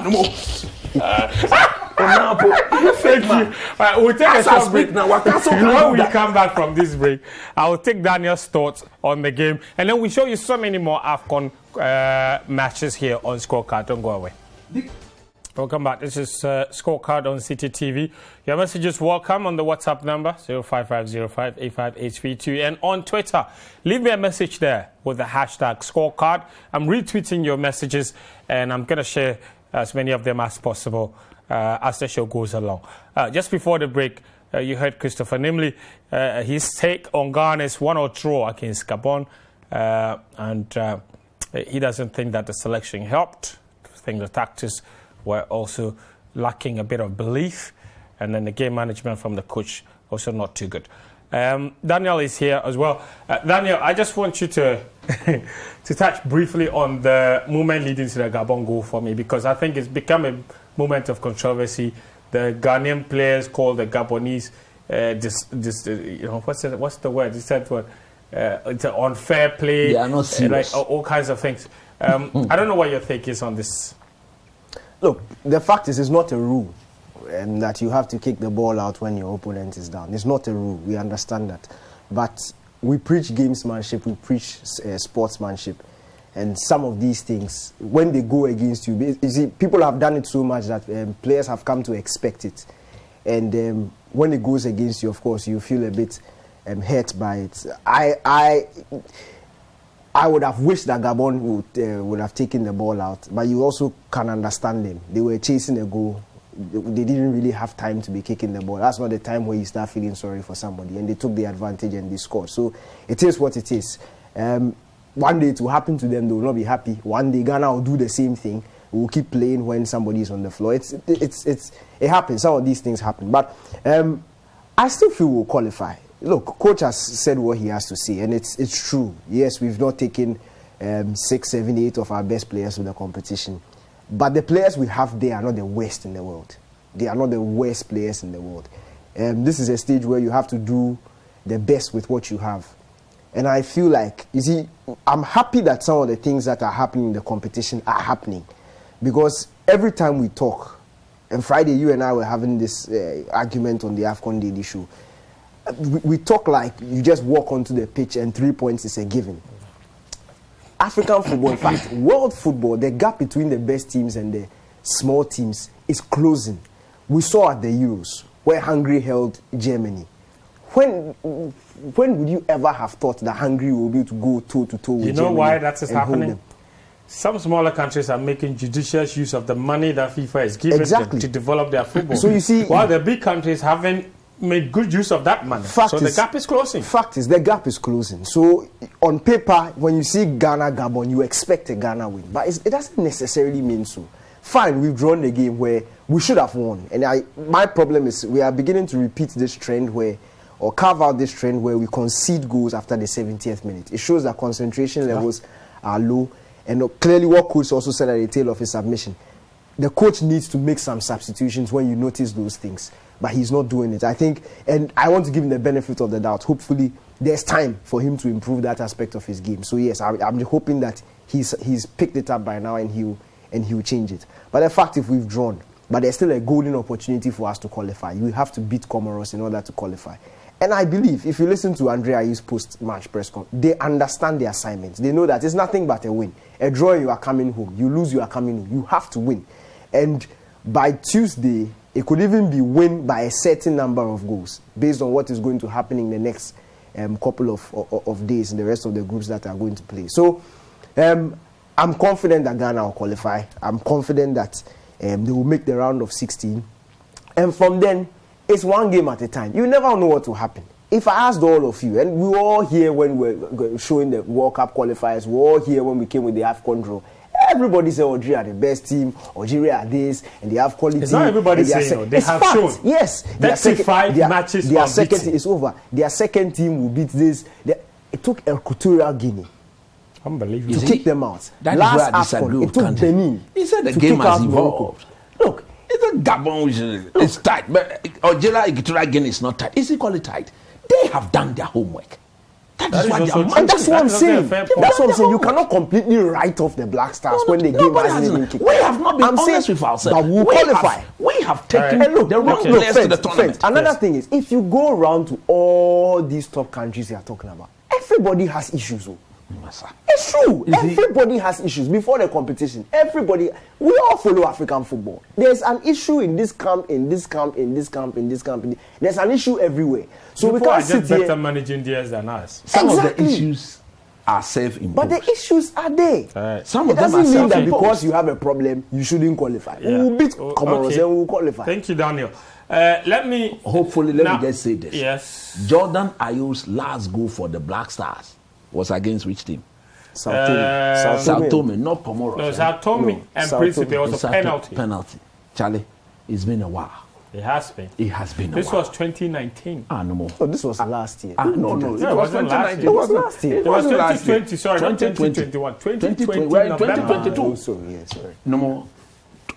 Speaker 2: No more.
Speaker 1: Thank you. We'll take a short break now. When we come back from this break, I will take Daniel's thoughts on the game, and then we show you so many more AFCON matches here on ScoreCard. Don't go away. Welcome back. This is ScoreCard on Citi TV. Your messages welcome on the WhatsApp number 055058582 and on Twitter. Leave me a message there with the hashtag ScoreCard. I'm retweeting your messages and I'm going to share as many of them as possible as the show goes along. Just before the break, you heard Christopher Nimley, his take on Ghana's 1-0 draw against Gabon, and he doesn't think that the selection helped. I think the tactics were also lacking a bit of belief, and then the game management from the coach also not too good. Daniel is here as well. Daniel, I just want you to to touch briefly on the moment leading to the Gabon goal for me, because I think it's become a moment of controversy. The Ghanaian players call the Gabonese what's the word? He said what? It's an unfair play.
Speaker 2: They are not serious.
Speaker 1: Like all kinds of things. I don't know what your take is on this.
Speaker 3: Look, the fact is, it's not a rule that you have to kick the ball out when your opponent is down. It's not a rule. We understand that. But we preach gamesmanship, we preach sportsmanship. And some of these things, when they go against you see, people have done it so much that players have come to expect it. And when it goes against you, of course, you feel a bit hurt by it. I would have wished that Gabon would have taken the ball out, but you also can understand them. They were chasing a goal. They didn't really have time to be kicking the ball. That's not the time where you start feeling sorry for somebody, and they took the advantage and they scored. So it is what it is. One day it will happen to them, they will not be happy. One day Ghana will do the same thing. We will keep playing when somebody is on the floor. It happens. Some of these things happen. But I still feel we'll qualify. Look, coach has said what he has to say, and it's true. Yes, we've not taken 6, 7, 8 of our best players to the competition. But the players we have there are not the worst in the world. They are not the worst players in the world. This is a stage where you have to do the best with what you have. And I feel like, you see, I'm happy that some of the things that are happening in the competition are happening. Because every time we talk, and Friday you and I were having this argument on the AFCON Daily Show, we talk like you just walk onto the pitch and 3 points is a given. African football, in fact, world football, the gap between the best teams and the small teams is closing. We saw at the Euros, where Hungary held Germany. When would you ever have thought that Hungary will be able to go toe-to-toe with Germany?
Speaker 1: You know why that is happening? Some smaller countries are making judicious use of the money that FIFA is giving them to develop their football.
Speaker 3: So you see,
Speaker 1: while the big countries haven't made good use of that money. The gap is closing.
Speaker 3: Fact is, the gap is closing. So on paper, when you see Ghana, Gabon, you expect a Ghana win. But it doesn't necessarily mean so. Fine, we've drawn the game where we should have won. And my problem is we are beginning to repeat this trend or carve out this trend where we concede goals after the 70th minute. It shows that concentration levels are low. And clearly what coach also said at the tail of his submission, the coach needs to make some substitutions when you notice those things, but he's not doing it. I think, and I want to give him the benefit of the doubt. Hopefully, there's time for him to improve that aspect of his game. So yes, I'm hoping that he's picked it up by now and he'll change it. But the fact, if we've drawn, but there's still a golden opportunity for us to qualify. You have to beat Comoros in order to qualify. And I believe, if you listen to Andre Ayew's post-match press conference, they understand the assignment. They know that it's nothing but a win. A draw, you are coming home. You lose, you are coming home. You have to win. And by Tuesday, it could even be win by a certain number of goals, based on what is going to happen in the next couple of days in the rest of the groups that are going to play. So, I'm confident that Ghana will qualify. I'm confident that they will make the round of 16. And from then, it's one game at a time. You never know what will happen. If I asked all of you, and we were all here when we were showing the World Cup qualifiers, we were all here when we came with the AFCON draw. Everybody said Algeria are the best team, Algeria are this, and they have quality.
Speaker 1: It's not everybody saying they have shown.
Speaker 3: Yes.
Speaker 1: 35 matches
Speaker 3: their second team is over. Their second team will beat this. It took Equatorial Guinea.
Speaker 1: Unbelievable.
Speaker 3: To kick them out.
Speaker 2: That
Speaker 3: Last
Speaker 2: is where I disagree
Speaker 3: AFCON,
Speaker 2: with
Speaker 3: it took
Speaker 2: Kante.
Speaker 3: Benin.
Speaker 2: He said the
Speaker 3: to
Speaker 2: game
Speaker 3: kick
Speaker 2: has
Speaker 3: out
Speaker 2: evolved.
Speaker 3: Look,
Speaker 2: it's a Gabon which is tight, but Algeria Equatorial Guinea is not tight. Is equally tight. They have done their homework. That is why they are
Speaker 3: and that's what I'm saying.
Speaker 1: fair
Speaker 3: That's what I'm saying. You cannot completely write off the Black Stars when the game hasn't even kicked.
Speaker 2: We have not been honest
Speaker 3: saying,
Speaker 2: with ourselves.
Speaker 3: but we'll qualify.
Speaker 2: We have taken
Speaker 3: And look,
Speaker 2: the wrong players to the tournament.
Speaker 3: Another thing is, if you go around to all these top countries you are talking about, everybody has issues. It's true. Everybody has issues before the competition. Everybody, we all follow African football. There's an issue in this camp, in this camp, in this camp, in this camp. There's an issue everywhere. So
Speaker 1: People
Speaker 3: we can't
Speaker 1: are
Speaker 3: sit
Speaker 1: just better
Speaker 3: here.
Speaker 1: managing theirs than us.
Speaker 2: Some of the
Speaker 3: Exactly.
Speaker 2: issues are self-imposed.
Speaker 3: But the issues are there.
Speaker 1: Right.
Speaker 2: Some
Speaker 3: It
Speaker 2: of them are
Speaker 3: doesn't mean that
Speaker 2: self-imposed.
Speaker 3: because you have a problem, you shouldn't qualify.
Speaker 1: Yeah.
Speaker 3: We'll beat
Speaker 1: Oh,
Speaker 3: Comoros
Speaker 1: okay.
Speaker 3: and we'll qualify.
Speaker 1: Thank you, Daniel. Let me
Speaker 2: Hopefully, let me just say this.
Speaker 1: Yes.
Speaker 2: Jordan Ayew's last goal for the Black Stars was against which team?
Speaker 3: Sao Tome.
Speaker 2: Sao Tome, not Comoros.
Speaker 1: No, Sao Tome
Speaker 3: No,
Speaker 1: and
Speaker 3: Sao
Speaker 1: Principe
Speaker 3: Tome.
Speaker 1: was a penalty.
Speaker 2: Penalty. Charlie, it's been a while.
Speaker 1: It has been.
Speaker 2: It has been a
Speaker 1: This
Speaker 2: while.
Speaker 1: was 2019.
Speaker 2: No more.
Speaker 3: Oh, this was last year.
Speaker 2: No.
Speaker 1: No, it wasn't last year.
Speaker 3: It was last year.
Speaker 1: It was 2020, sorry, not 2021. 2020,
Speaker 2: We're in
Speaker 1: November.
Speaker 2: 2022.
Speaker 3: So, yeah, sorry.
Speaker 2: No more.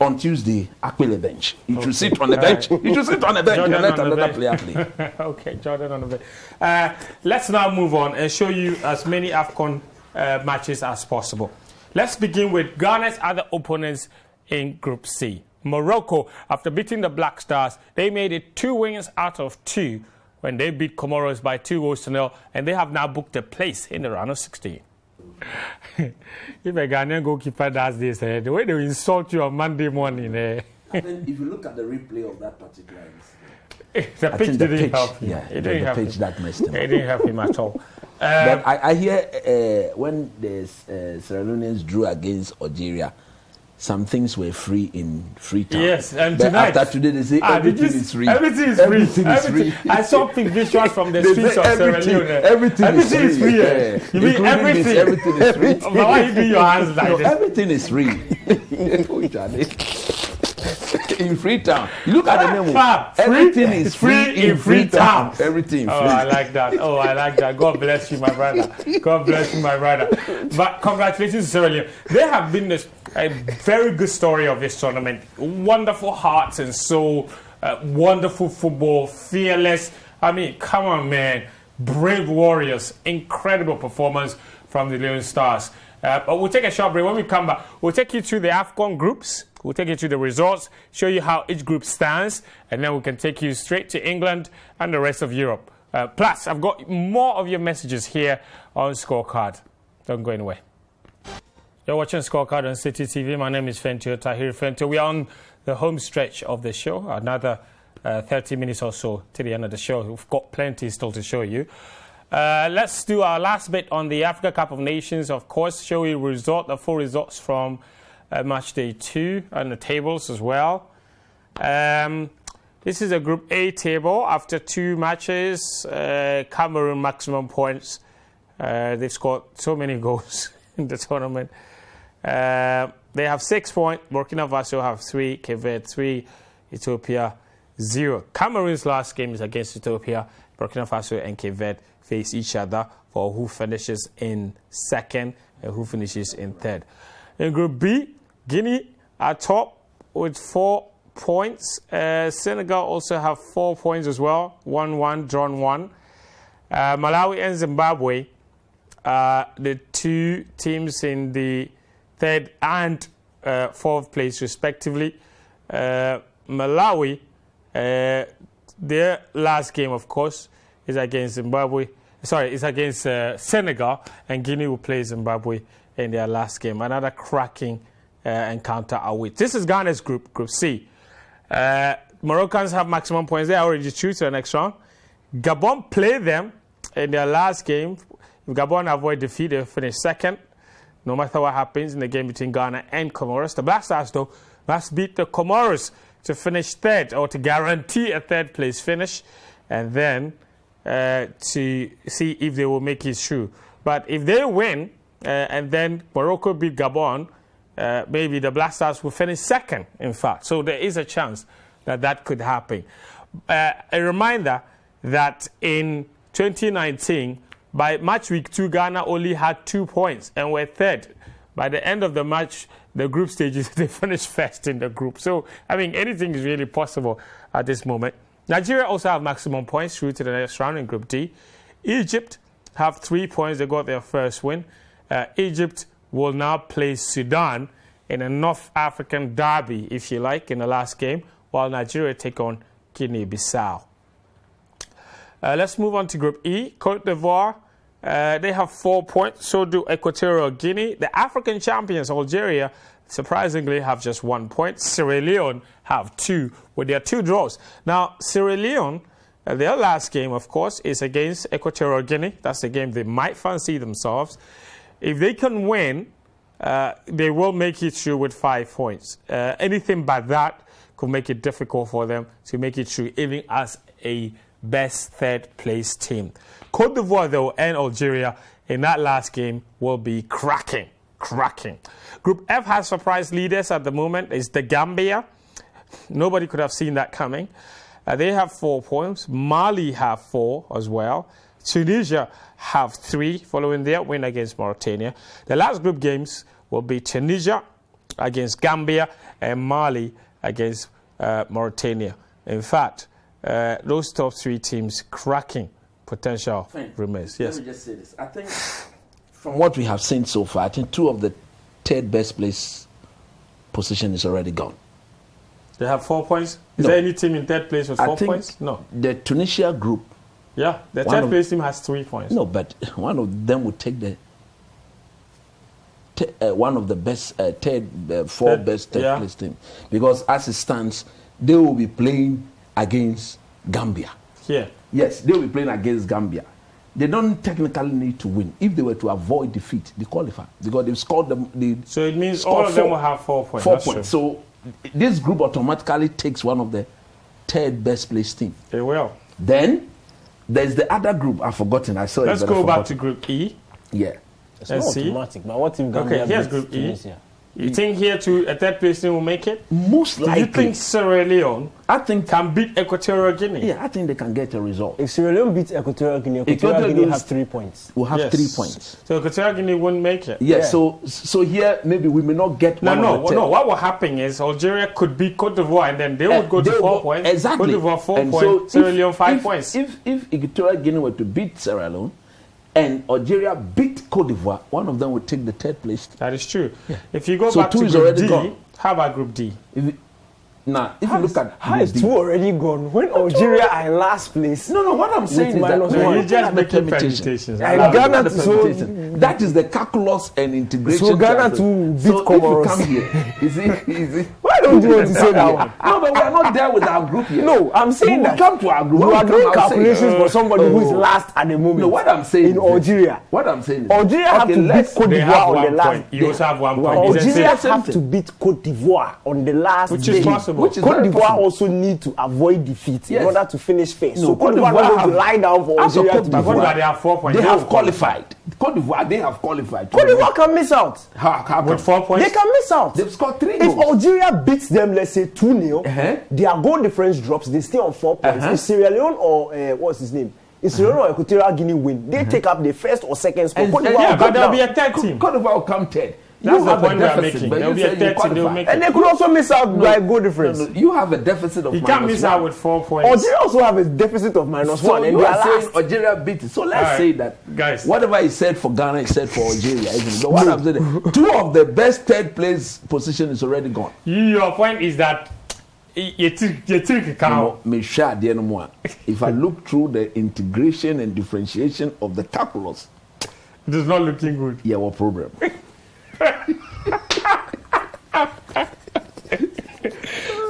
Speaker 2: On Tuesday, Aquile bench. You should sit on the bench. You should sit on the bench
Speaker 1: Jordan
Speaker 2: and let
Speaker 1: on the
Speaker 2: another
Speaker 1: bench.
Speaker 2: player play.
Speaker 1: Okay, Jordan on the bench. Let's now move on and show you as many AFCON matches as possible. Let's begin with Ghana's other opponents in Group C. Morocco, after beating the Black Stars, they made it 2 wins out of 2 when they beat Comoros by 2-0, and they have now booked a place in the round of 16. If a Ghanaian goalkeeper does this, the way they will insult you on Monday morning,
Speaker 2: I think if you look at the replay of that particular
Speaker 1: the pitch didn't help him.
Speaker 2: Yeah,
Speaker 1: It
Speaker 2: the
Speaker 1: didn't help
Speaker 2: pitch
Speaker 1: him.
Speaker 2: that messed him
Speaker 1: It
Speaker 2: up.
Speaker 1: didn't help him at all.
Speaker 2: But I hear when the Sierra Leoneans drew against Algeria, some things were free in Freetown.
Speaker 1: Yes, and
Speaker 2: but
Speaker 1: tonight.
Speaker 2: after today they say everything is free.
Speaker 1: Everything is free.
Speaker 2: Everything is free.
Speaker 1: I saw big visuals from the
Speaker 2: They
Speaker 1: streets
Speaker 2: say
Speaker 1: of Sierra
Speaker 2: everything-
Speaker 1: Leone.
Speaker 2: everything is
Speaker 1: is
Speaker 2: free.
Speaker 1: free.
Speaker 2: Yeah.
Speaker 1: You mean
Speaker 2: Including
Speaker 1: everything?
Speaker 2: this, everything is free.
Speaker 1: But why you do your hands like
Speaker 2: No,
Speaker 1: this?
Speaker 2: everything is free. In Freetown. You look at the name.
Speaker 1: Fab, free-
Speaker 2: Everything is free in Freetown.
Speaker 1: Freetown.
Speaker 2: Everything free.
Speaker 1: Oh, I like that. Oh, I like that. God bless you, my brother. God bless you, my brother. But congratulations to Sierra Leone. They have been a very good story of this tournament. Wonderful hearts and soul, wonderful football, fearless. I mean, come on, man. Brave warriors. Incredible performance from the Leon Stars. But we'll take a short break. When we come back, we'll take you to the AFCON groups. We'll take you to the results, show you how each group stands, and then we can take you straight to England and the rest of Europe. Plus, I've got more of your messages here on ScoreCard. Don't go anywhere. You're watching ScoreCard on Citi TV. My name is Fentio Tahir Fentio. We are on the home stretch of the show. Another 30 minutes or so to the end of the show. We've got plenty still to show you. Let's do our last bit on the Africa Cup of Nations, of course. Show you the full results from match day 2 and the tables as well. This is a Group A table after 2 matches. Cameroon maximum points. They've scored so many goals in the tournament. They have 6 points. Burkina Faso have 3. Cape Verde 3. Ethiopia 0. Cameroon's last game is against Ethiopia. Burkina Faso and Cape Verde face each other for who finishes in second and who finishes in third. In Group B, Guinea are top with 4 points. Senegal also have 4 points as well. 1-1, drawn 1. Malawi and Zimbabwe, the two teams in the 3rd and 4th place respectively. Malawi, their last game, of course, is against Zimbabwe. Sorry, it's against Senegal, and Guinea will play Zimbabwe in their last game. Another cracking encounter away. This is Ghana's group, Group C. Moroccans have maximum points. They are already through to the next round. Gabon play them in their last game. If Gabon avoid defeat, they'll finish 2nd, no matter what happens in the game between Ghana and Comoros. The Black Stars, though, must beat the Comoros to finish 3rd, or to guarantee a 3rd place finish, and then to see if they will make it through. But if they win, and then Morocco beat Gabon, maybe the Black Stars will finish 2nd, in fact. So there is a chance that that could happen. A reminder that in 2019, by match week 2, Ghana only had 2 points and were 3rd. By the end of the match, the group stages, they finished 1st in the group. So, I mean, anything is really possible at this moment. Nigeria also have maximum points through to the next round in Group D. Egypt have 3 points. They got their first win. Egypt will now play Sudan in a North African derby, if you like, in the last game, while Nigeria take on Guinea-Bissau. Let's move on to Group E. Cote d'Ivoire, they have 4 points. So do Equatorial Guinea. The African champions, Algeria, surprisingly have just 1 point. Sierra Leone have 2 with their 2 draws. Now, Sierra Leone, their last game, of course, is against Equatorial Guinea. That's the game they might fancy themselves. If they can win, they will make it through with 5 points. Anything but that could make it difficult for them to make it through, even as a best 3rd place team. Cote d'Ivoire, though, and Algeria in that last game will be cracking. Group F has surprise leaders at the moment. It's the Gambia. Nobody could have seen that coming. They have 4 points. Mali have 4 as well. Tunisia have 3 following their win against Mauritania. The last group games will be Tunisia against Gambia and Mali against Mauritania. In fact, those top 3 teams cracking potential remains. Yes.
Speaker 2: Let me just say this. I think from what we have seen so far, I think 2 of the 3rd best place position is already gone.
Speaker 1: They have 4 points? Is
Speaker 2: No.
Speaker 1: there any team in 3rd place with 4 points? No.
Speaker 2: The Tunisia group.
Speaker 1: Yeah, the 3rd place team has 3 points.
Speaker 2: No, but one of them would take the one of the best 4 best 3rd place team, because as it stands, they will be playing against Gambia.
Speaker 1: Here.
Speaker 2: Yes, they will be playing against Gambia. They don't technically need to win. If they were to avoid defeat, they qualify because they've scored them.
Speaker 1: So it means all of them will have 4 points.
Speaker 2: 4
Speaker 1: That's
Speaker 2: points.
Speaker 1: true.
Speaker 2: So this group automatically takes one of the 3rd best placed team.
Speaker 1: They will.
Speaker 2: Then there's the other group. I've forgotten. I saw it.
Speaker 1: Let's go back to Group E.
Speaker 2: Yeah.
Speaker 3: It's
Speaker 1: Let's
Speaker 3: not
Speaker 1: see.
Speaker 3: automatic, but what if Gambia
Speaker 1: Okay, here's
Speaker 3: beats
Speaker 1: Group E.
Speaker 3: Tunisia?
Speaker 1: You think here too a 3rd place team will make it?
Speaker 2: Most
Speaker 1: Do
Speaker 2: likely.
Speaker 1: you think Sierra Leone
Speaker 2: I think.
Speaker 1: can beat Equatorial Guinea?
Speaker 2: Yeah, I think they can get a result.
Speaker 3: If Sierra Leone beats Equatorial Guinea,
Speaker 2: Equatorial
Speaker 3: Guinea
Speaker 2: Guinea
Speaker 3: has 3 points.
Speaker 2: We'll have
Speaker 1: Yes.
Speaker 2: 3 points.
Speaker 1: So Equatorial Guinea wouldn't make it.
Speaker 2: Yeah,
Speaker 3: Yeah.
Speaker 2: so here maybe we may not get one of the 10.
Speaker 1: No. What will happen is Algeria could beat Cote d'Ivoire and then they would go to
Speaker 2: They
Speaker 1: 4
Speaker 2: will-
Speaker 1: points.
Speaker 2: Exactly.
Speaker 1: Cote d'Ivoire 4
Speaker 2: And
Speaker 1: points.
Speaker 2: so
Speaker 1: Sierra Leone 5 points.
Speaker 2: If Equatorial Guinea were to beat Sierra Leone and Algeria beat Cote d'Ivoire, one of them would take the 3rd place.
Speaker 1: That is true. If you go
Speaker 2: So
Speaker 1: back
Speaker 2: 2
Speaker 1: to
Speaker 2: is
Speaker 1: Group
Speaker 2: already
Speaker 1: D,
Speaker 2: gone.
Speaker 1: how about Group D?
Speaker 2: If you look at
Speaker 3: How
Speaker 2: Group
Speaker 3: is
Speaker 2: D-
Speaker 3: 2 already gone when Algeria are in last place?
Speaker 2: No, what I'm saying is that
Speaker 3: minus
Speaker 2: we're
Speaker 3: one.
Speaker 1: You
Speaker 2: looking
Speaker 1: just
Speaker 2: at the
Speaker 1: making
Speaker 2: permutation.
Speaker 1: permutations.
Speaker 3: And
Speaker 2: We're looking
Speaker 3: Ghana
Speaker 2: at the
Speaker 3: to-
Speaker 2: permutation. That is the calculus and integration.
Speaker 3: So Ghana
Speaker 2: calculus.
Speaker 3: to beat
Speaker 2: So if you
Speaker 3: Comoros.
Speaker 2: come here, is it?
Speaker 3: Why don't you want to say that one?
Speaker 2: No, but we're not there with our group yet.
Speaker 3: No, I'm saying
Speaker 2: We will
Speaker 3: that
Speaker 2: come to our group.
Speaker 3: you
Speaker 2: When
Speaker 3: are
Speaker 2: we come,
Speaker 3: doing
Speaker 2: I'll say it.
Speaker 3: calculations for somebody who is
Speaker 2: Oh.
Speaker 3: last at the moment.
Speaker 2: No, what I'm saying
Speaker 3: in
Speaker 2: is
Speaker 3: Algeria.
Speaker 2: What I'm saying is
Speaker 3: Algeria have to beat
Speaker 2: let's-
Speaker 3: Cote
Speaker 1: They
Speaker 3: d'Ivoire
Speaker 1: have
Speaker 3: on
Speaker 1: 1
Speaker 3: the last
Speaker 1: point. You also have 1 point.
Speaker 3: Algeria
Speaker 1: It's the same.
Speaker 3: have to beat Cote d'Ivoire on the last
Speaker 1: Which
Speaker 3: day.
Speaker 1: is possible.
Speaker 2: Which is
Speaker 3: Cote
Speaker 2: very
Speaker 3: d'Ivoire
Speaker 2: possible.
Speaker 3: also need to avoid defeat
Speaker 2: Yes.
Speaker 3: in order to finish first.
Speaker 2: No,
Speaker 3: So Cote
Speaker 2: Cote
Speaker 3: d'Ivoire
Speaker 2: d'Ivoire
Speaker 3: not going
Speaker 2: have-
Speaker 3: to lie down for
Speaker 2: as a
Speaker 3: Algeria
Speaker 2: Cote
Speaker 3: to
Speaker 1: But
Speaker 2: d'Ivoire,
Speaker 1: what they have 4 points?
Speaker 2: They
Speaker 1: They
Speaker 2: have
Speaker 1: will
Speaker 2: qualified. Cote d'Ivoire, they have qualified.
Speaker 3: Cote d'Ivoire can miss out.
Speaker 2: How
Speaker 1: with 4 points.
Speaker 3: They can miss out.
Speaker 2: They've scored 3
Speaker 3: If
Speaker 2: goals.
Speaker 3: Algeria beats them, let's say 2-0, their goal difference drops. They stay on 4 points. If Sierra Leone or what's his name? If Sierra Leone or Equatorial Guinea win, they take up the 1st or 2nd spot.
Speaker 2: And-
Speaker 3: Cote
Speaker 2: and
Speaker 3: d'Ivoire
Speaker 1: Yeah,
Speaker 3: will
Speaker 1: but
Speaker 3: go
Speaker 1: there'll be
Speaker 3: down.
Speaker 1: a 3rd team.
Speaker 2: Cote d'Ivoire will come 3rd.
Speaker 1: That's
Speaker 2: You
Speaker 1: the
Speaker 2: have a
Speaker 1: point we are
Speaker 2: deficit,
Speaker 1: making.
Speaker 2: but
Speaker 1: There'll
Speaker 2: you
Speaker 1: be
Speaker 2: say
Speaker 1: a
Speaker 2: you
Speaker 1: 30, they'll
Speaker 2: qualify.
Speaker 1: make
Speaker 3: And
Speaker 1: it.
Speaker 3: they could also miss out by goal difference.
Speaker 2: You have a deficit of
Speaker 1: He can't miss out
Speaker 2: -1.
Speaker 1: with 4 points.
Speaker 3: Algeria also have a deficit of -1,
Speaker 2: So
Speaker 3: and
Speaker 2: you
Speaker 3: they
Speaker 2: are
Speaker 3: are
Speaker 2: saying
Speaker 3: last.
Speaker 2: Algeria beat it. So let's
Speaker 1: All
Speaker 2: say
Speaker 1: right,
Speaker 2: that
Speaker 1: guys.
Speaker 2: whatever he said for Ghana, he said for Algeria. Isn't it? But what I'm saying, 2 of the best third place position is already gone.
Speaker 1: Your point is that you took count.
Speaker 2: Me share the anymore. If I look through the integration and differentiation of the calculus,
Speaker 1: It is not looking good.
Speaker 2: yeah, what problem?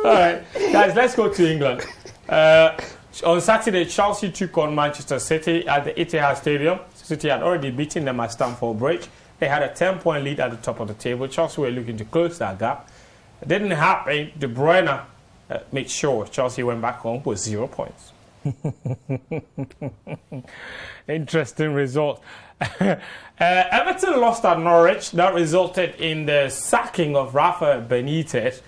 Speaker 1: All right, guys, let's go to England. On Saturday, Chelsea took on Manchester City at the Etihad Stadium. City had already beaten them at Stamford Bridge. They had a 10-point lead at the top of the table. Chelsea were looking to close that gap. It didn't happen. De Bruyne made sure Chelsea went back home with 0 points. Interesting result. Everton lost at Norwich. That resulted in the sacking of Rafa Benitez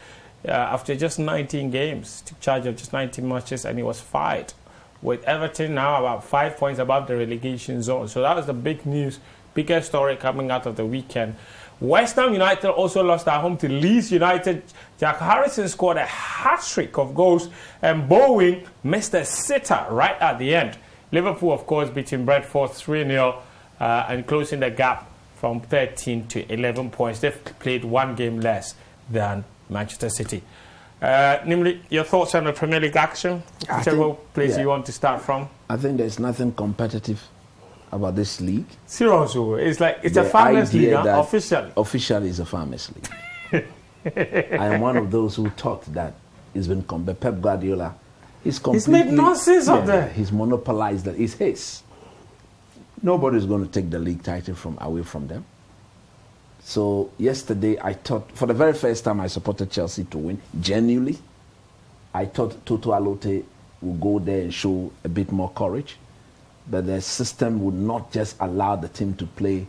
Speaker 1: after just 19 games. Took charge of just 19 matches and he was fired. With Everton now about 5 points above the relegation zone. So that was the big news, biggest story coming out of the weekend. West Ham United also lost at home to Leeds United. Jack Harrison scored a hat-trick of goals and Bowen missed a sitter right at the end. Liverpool, of course, beating Brentford 3-0 and closing the gap from 13 to 11 points. They've played 1 game less than Manchester City. Namely, your thoughts on the Premier League action? Whichever place you want to start from.
Speaker 2: I think there's nothing competitive about this league.
Speaker 1: Seriously, it's like it's a
Speaker 2: The
Speaker 1: farmers league,
Speaker 2: idea that
Speaker 1: officially.
Speaker 2: Officially, it's a farmers league. I am one of those who thought that it's been Pep Guardiola. He's
Speaker 1: made nonsense of that.
Speaker 2: He's monopolized that. It's his. Nobody's going to take the league title away from them. So yesterday, I thought, for the very first time, I supported Chelsea to win. Genuinely, I thought Toto Alote would go there and show a bit more courage. But the system would not just allow the team to play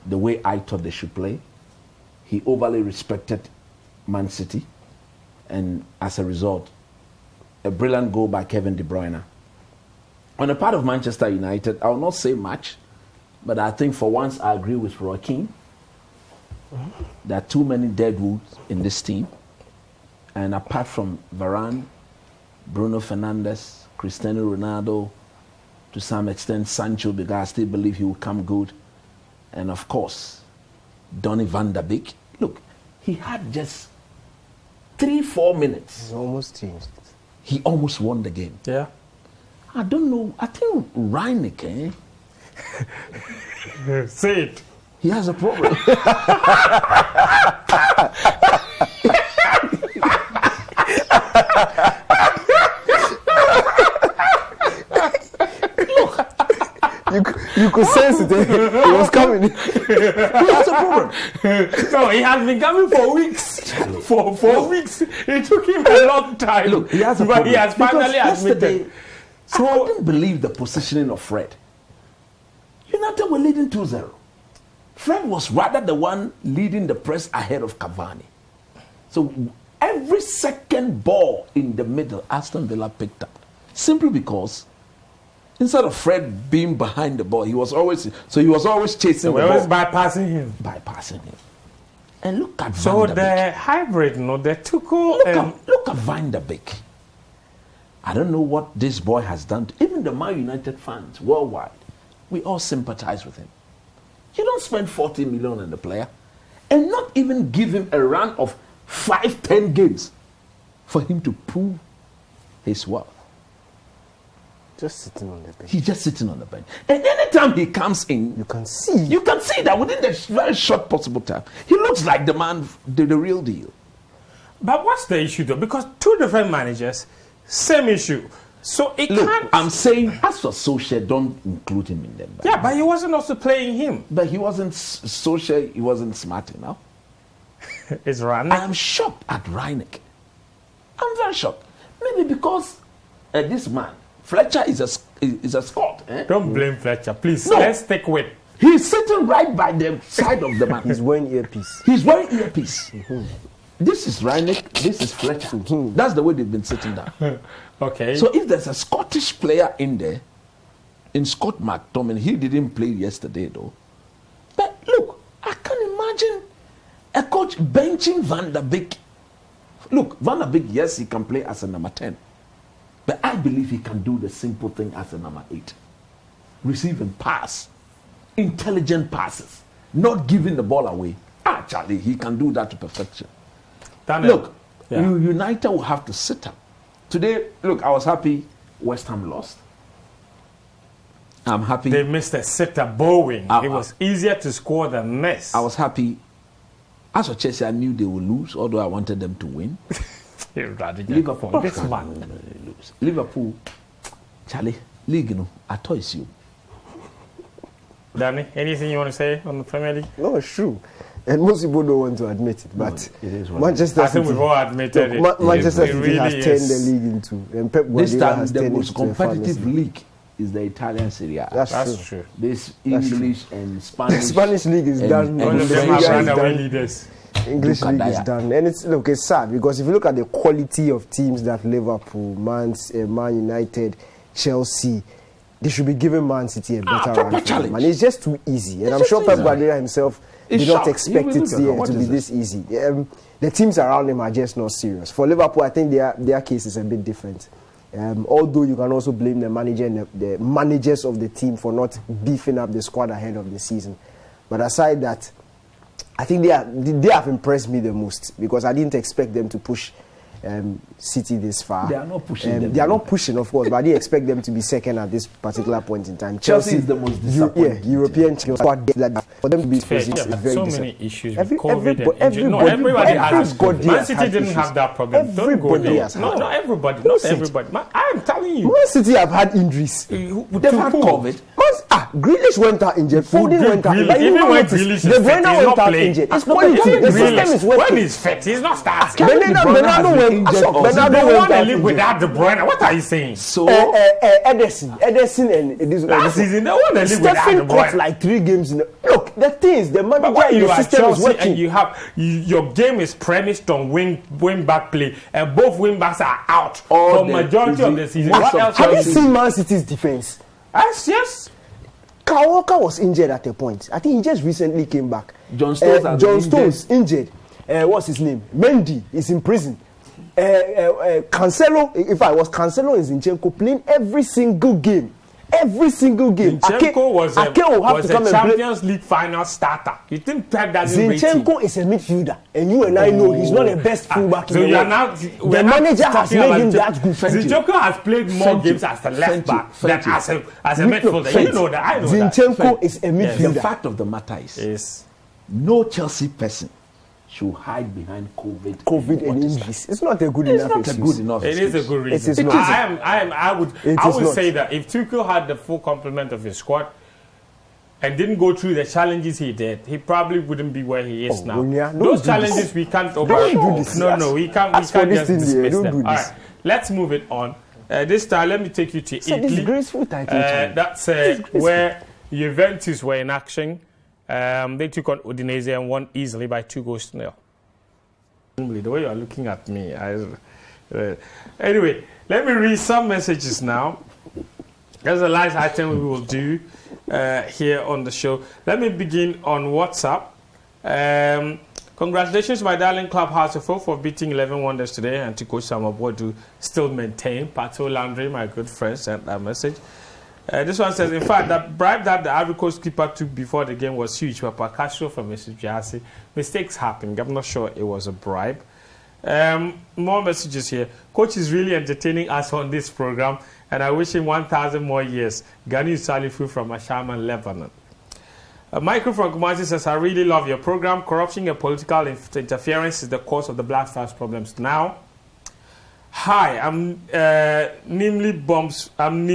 Speaker 2: the way I thought they should play. He overly respected Man City. And as a result, a brilliant goal by Kevin De Bruyne. On the part of Manchester United, I will not say much, but I think for once I agree with Roy Keane. There are too many deadwoods in this team. And apart from Varane, Bruno Fernandes, Cristiano Ronaldo, to some extent Sancho, because I still believe he will come good. And of course, Donny van der Beek. Look, he had just 3-4 minutes.
Speaker 3: It's almost changed.
Speaker 2: He almost won the game.
Speaker 1: Yeah.
Speaker 2: I don't know. I think Reineke,
Speaker 1: Say it.
Speaker 2: he has a problem.
Speaker 3: You could sense it. It was coming.
Speaker 2: He has a problem.
Speaker 1: No, he has been coming for weeks. For weeks. It took him a long time.
Speaker 2: Look, he has a
Speaker 1: but
Speaker 2: problem.
Speaker 1: he has finally
Speaker 2: Because
Speaker 1: admitted.
Speaker 2: yesterday, I couldn't believe the positioning of Fred. United were leading 2-0. Fred was rather the one leading the press ahead of Cavani. So every second ball in the middle, Aston Villa picked up. Simply because instead of Fred being behind the ball, he was always chasing the
Speaker 1: We're always
Speaker 2: ball.
Speaker 1: bypassing him.
Speaker 2: Bypassing him. And look at
Speaker 1: So
Speaker 2: Van der Beek.
Speaker 1: the hybrid, the Tuchel
Speaker 2: Look at Van der Beek. I don't know what this boy has done. Even the Man United fans worldwide, we all sympathize with him. You don't spend 40 million on the player and not even give him a run of 5-10 games for him to prove his worth.
Speaker 3: Just sitting on the bench.
Speaker 2: He's just sitting on the bench. And anytime he comes in,
Speaker 3: You can see.
Speaker 2: you can see that within the very short possible time, he looks like the man, the real deal.
Speaker 1: But what's the issue though? Because 2 different managers, same issue. So it
Speaker 2: Look,
Speaker 1: can't.
Speaker 2: I'm saying, as for Solskjaer, don't include him in them.
Speaker 1: Yeah, but he wasn't also playing him.
Speaker 2: But he wasn't Solskjaer, he wasn't smart enough.
Speaker 1: It's Rane.
Speaker 2: I am shocked at Reineke. I'm very shocked. Maybe because this man, Fletcher, is a Scot.
Speaker 1: Don't blame Fletcher, please.
Speaker 2: No.
Speaker 1: Let's stick with.
Speaker 2: He's sitting right by the side of the man.
Speaker 3: He's wearing earpiece.
Speaker 2: He's wearing earpiece. This is Reineke, this is Fletcher. That's the way they've been sitting down.
Speaker 1: Okay.
Speaker 2: So if there's a Scottish player in there, in Scott McTominay, he didn't play yesterday though. But look, I can imagine coach benching Van der Beek. Look, Van der Beek, yes, he can play as a number 10. But I believe he can do the simple thing as a number 8. Receive and pass. Intelligent passes. Not giving the ball away. Charlie, he can do that to perfection.
Speaker 1: Daniel.
Speaker 2: Look, United will have to sit up. Today, look, I was happy West Ham lost. I'm happy.
Speaker 1: They missed a sitter Bowen. It was easier to score than this.
Speaker 2: I was happy. As for Chelsea, I knew they would lose, although I wanted them to win. Liverpool,
Speaker 1: this man.
Speaker 2: Lose. Liverpool, Charlie, league, I toys you.
Speaker 1: Danny, anything you want to say on the Premier League?
Speaker 3: No, it's true. And most people don't want to admit it, but
Speaker 2: it is
Speaker 3: Manchester
Speaker 1: I think
Speaker 3: City,
Speaker 1: we've all admitted it.
Speaker 3: Manchester City
Speaker 1: really
Speaker 3: has turned the league into, and Pep Guardiola
Speaker 2: this time
Speaker 3: has
Speaker 2: the
Speaker 3: turned
Speaker 2: most
Speaker 3: it into
Speaker 2: competitive league is the Italian Serie A.
Speaker 3: That's true.
Speaker 2: This English and Spanish.
Speaker 3: The Spanish league is done.
Speaker 1: All of them have runaway leaders.
Speaker 3: English league is done, and it's sad because if you look at the quality of teams that Liverpool, Man United, Chelsea, they should be giving Man City a better run. And it's just too easy, and I'm sure Pep Guardiola himself did not expect it to be this easy. The teams around him are just not serious. For Liverpool, I think their case is a bit different. Although you can also blame the manager and the managers of the team for not beefing up the squad ahead of the season. But aside that, I think they have impressed me the most because I didn't expect them to push City this far.
Speaker 2: They are not pushing
Speaker 3: They are not pushing, of course, but I didn't expect them to be second at this particular point in time. Chelsea is
Speaker 2: the most disappointing.
Speaker 3: European squad. For them to be positioned is very
Speaker 1: so many issues with COVID and injury. No, everybody has. Man City didn't have that problem.
Speaker 3: Everybody has.
Speaker 1: No, not everybody. Not everybody. I'm telling you.
Speaker 3: Man City have had injuries.
Speaker 2: They've had COVID.
Speaker 3: Grealish went out injured. Foden went out.
Speaker 1: Even when Grealish is fit, he's not playing.
Speaker 3: It's quality. The system is working.
Speaker 1: When he's fit, he's not starting.
Speaker 3: Bernardo went
Speaker 1: won the league without De Bruyne. What are you saying?
Speaker 3: So Ederson and this
Speaker 1: last season they won the league without De Bruyne.
Speaker 3: Caught like 3 games. Look, the things the manager and the system is working.
Speaker 1: And you have your game is premised on wing back play, and both wing backs are out for majority of the season. What else
Speaker 3: have you seen Man City's defense?
Speaker 1: Yes.
Speaker 3: Kyle Walker was injured at a point. I think he just recently came back.
Speaker 2: John Stones
Speaker 3: injured. What's his name? Mendy is in prison. Cancelo, if I was Cancelo and Zinchenko playing every single game.
Speaker 1: Zinchenko was a Champions League final starter. You think Pep doesn't rate him?
Speaker 3: Zinchenko is a midfielder, and you and I know he's not the best fullback in the world.
Speaker 1: The
Speaker 3: manager has made him that good.
Speaker 1: Zinchenko has played more games as a left back than as a midfielder. You know that. I know that.
Speaker 3: Zinchenko is a midfielder.
Speaker 2: The fact of the matter is no Chelsea person should hide behind COVID
Speaker 3: and injuries. It's not a good enough excuse.
Speaker 1: It is a good reason. I would say that if Tuchel had the full complement of his squad and didn't go through the challenges he did, he probably wouldn't be where he is now. Those challenges we can't overcome. No, we can't just dismiss them. All right, let's move it on. This time, let me take you to Italy.
Speaker 3: Disgraceful title.
Speaker 1: That's where Juventus were in action. They took on Udinese and won easily by 2-0. The way you are looking at me. Anyway, let me read some messages now. There's a last item we will do here on the show. Let me begin on WhatsApp. Congratulations, my darling Clubhouse for beating 11 Wonders today, and to Coach Samaboy to still maintain. Pato Landry, my good friend, sent that message. This one says, in fact, that bribe that the Ivory Coast keeper took before the game was huge. Papa Castro from Mrs. Jasi. Mistakes happen. I'm not sure it was a bribe. More messages here. Coach is really entertaining us on this program, and I wish him 1,000 more years. Gani Salifu from Ashaman, Lebanon. Michael from Kumasi says, I really love your program. Corruption and political interference is the cause of the Black Stars problems now. Hi, I'm Nimli Bombs from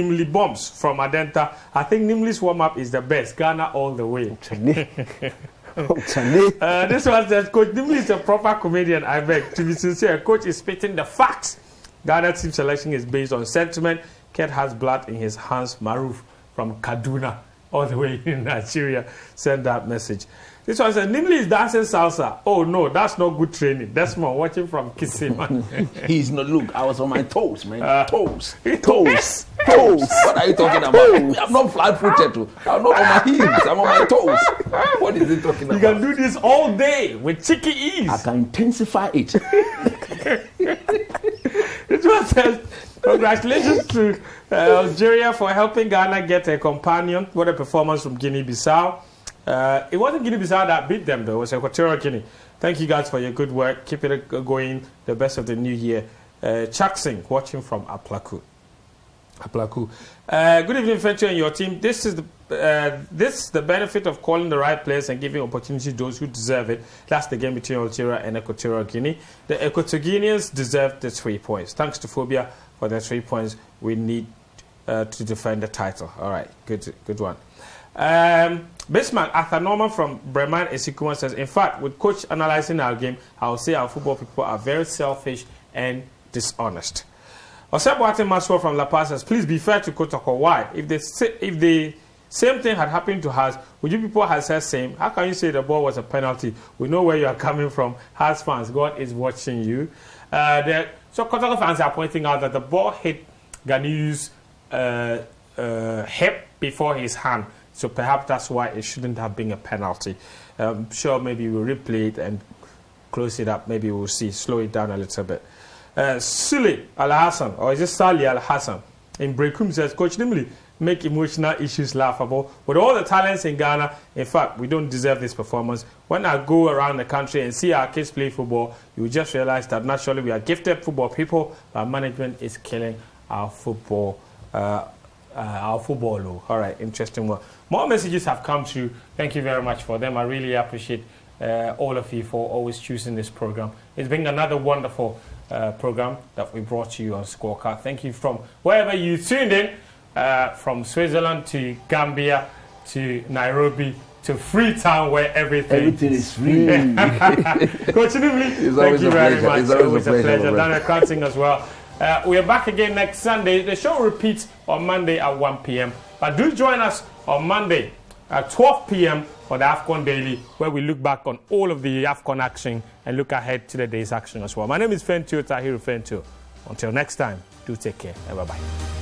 Speaker 1: Adenta. I think Nimli's warm-up is the best. Ghana all the way. This one says, Coach Nimli is a proper comedian, I beg. To be sincere, Coach is spitting the facts. Ghana team selection is based on sentiment. Ket has blood in his hands. Maruf from Kaduna. all the way in Nigeria sent that message. This one says, Nimli is dancing salsa. Oh no, that's not good training. That's more watching from Kissing, man.
Speaker 2: He's not, look, I was on my toes, man. Toes. What are you talking about? I'm not flat-footed. I'm not on my heels. I'm on my toes. What is he talking about?
Speaker 1: You can do this all day with cheeky ease.
Speaker 2: I can intensify it.
Speaker 1: This one says, congratulations to Algeria for helping Ghana get a companion. What a performance from Guinea-Bissau. It wasn't Guinea-Bissau that beat them, though. It was Equatorial Guinea. Thank you guys for your good work. Keep it going. The best of the new year. Chuck Singh, watching from Aplaku. Good evening, Fentu and your team. This is the benefit of calling the right players and giving opportunity to those who deserve it. That's the game between Algeria and Equatorial Guinea. The Equatorians deserve the 3 points. Thanks to Phobia for the 3 points we need to defend the title. All right, good one. Bismarck Arthur Norman from Bremen Esikuma says, in fact, with coach analyzing our game, I would say our football people are very selfish and dishonest. Oseboate Maswell from La Paz says, please be fair to Kotoko. Why? If the same thing had happened to us, would you people have said same? How can you say the ball was a penalty? We know where you are coming from. Hearts fans, God is watching you. So Kotoko fans are pointing out that the ball hit Ganiu's hip before his hand. So perhaps that's why it shouldn't have been a penalty. Sure, maybe we'll replay it and close it up. Maybe we'll see, slow it down a little bit. Sule Al-Hassan, or is it Sali Al-Hassan, in Breakum says, Coach Nimli, make emotional issues laughable. With all the talents in Ghana, in fact, we don't deserve this performance. When I go around the country and see our kids play football, you will just realize that naturally we are gifted football people, but management is killing our football. All right, interesting one. More messages have come through. Thank you very much for them. I really appreciate all of you for always choosing this program. It's been another wonderful program that we brought to you on ScoreCard. Thank you from wherever you tuned in, from Switzerland to Gambia to Nairobi to Freetown, where everything
Speaker 2: is free.
Speaker 1: Coach Nimli, thank you very much. It's always a pleasure. Daniel Cranting as well. We are back again next Sunday. The show repeats on Monday at 1 p.m. But do join us on Monday at 12 p.m. for the AFCON Daily, where we look back on all of the AFCON action and look ahead to the day's action as well. My name is Fentu Tahiru Fentu. Until next time, do take care and bye-bye.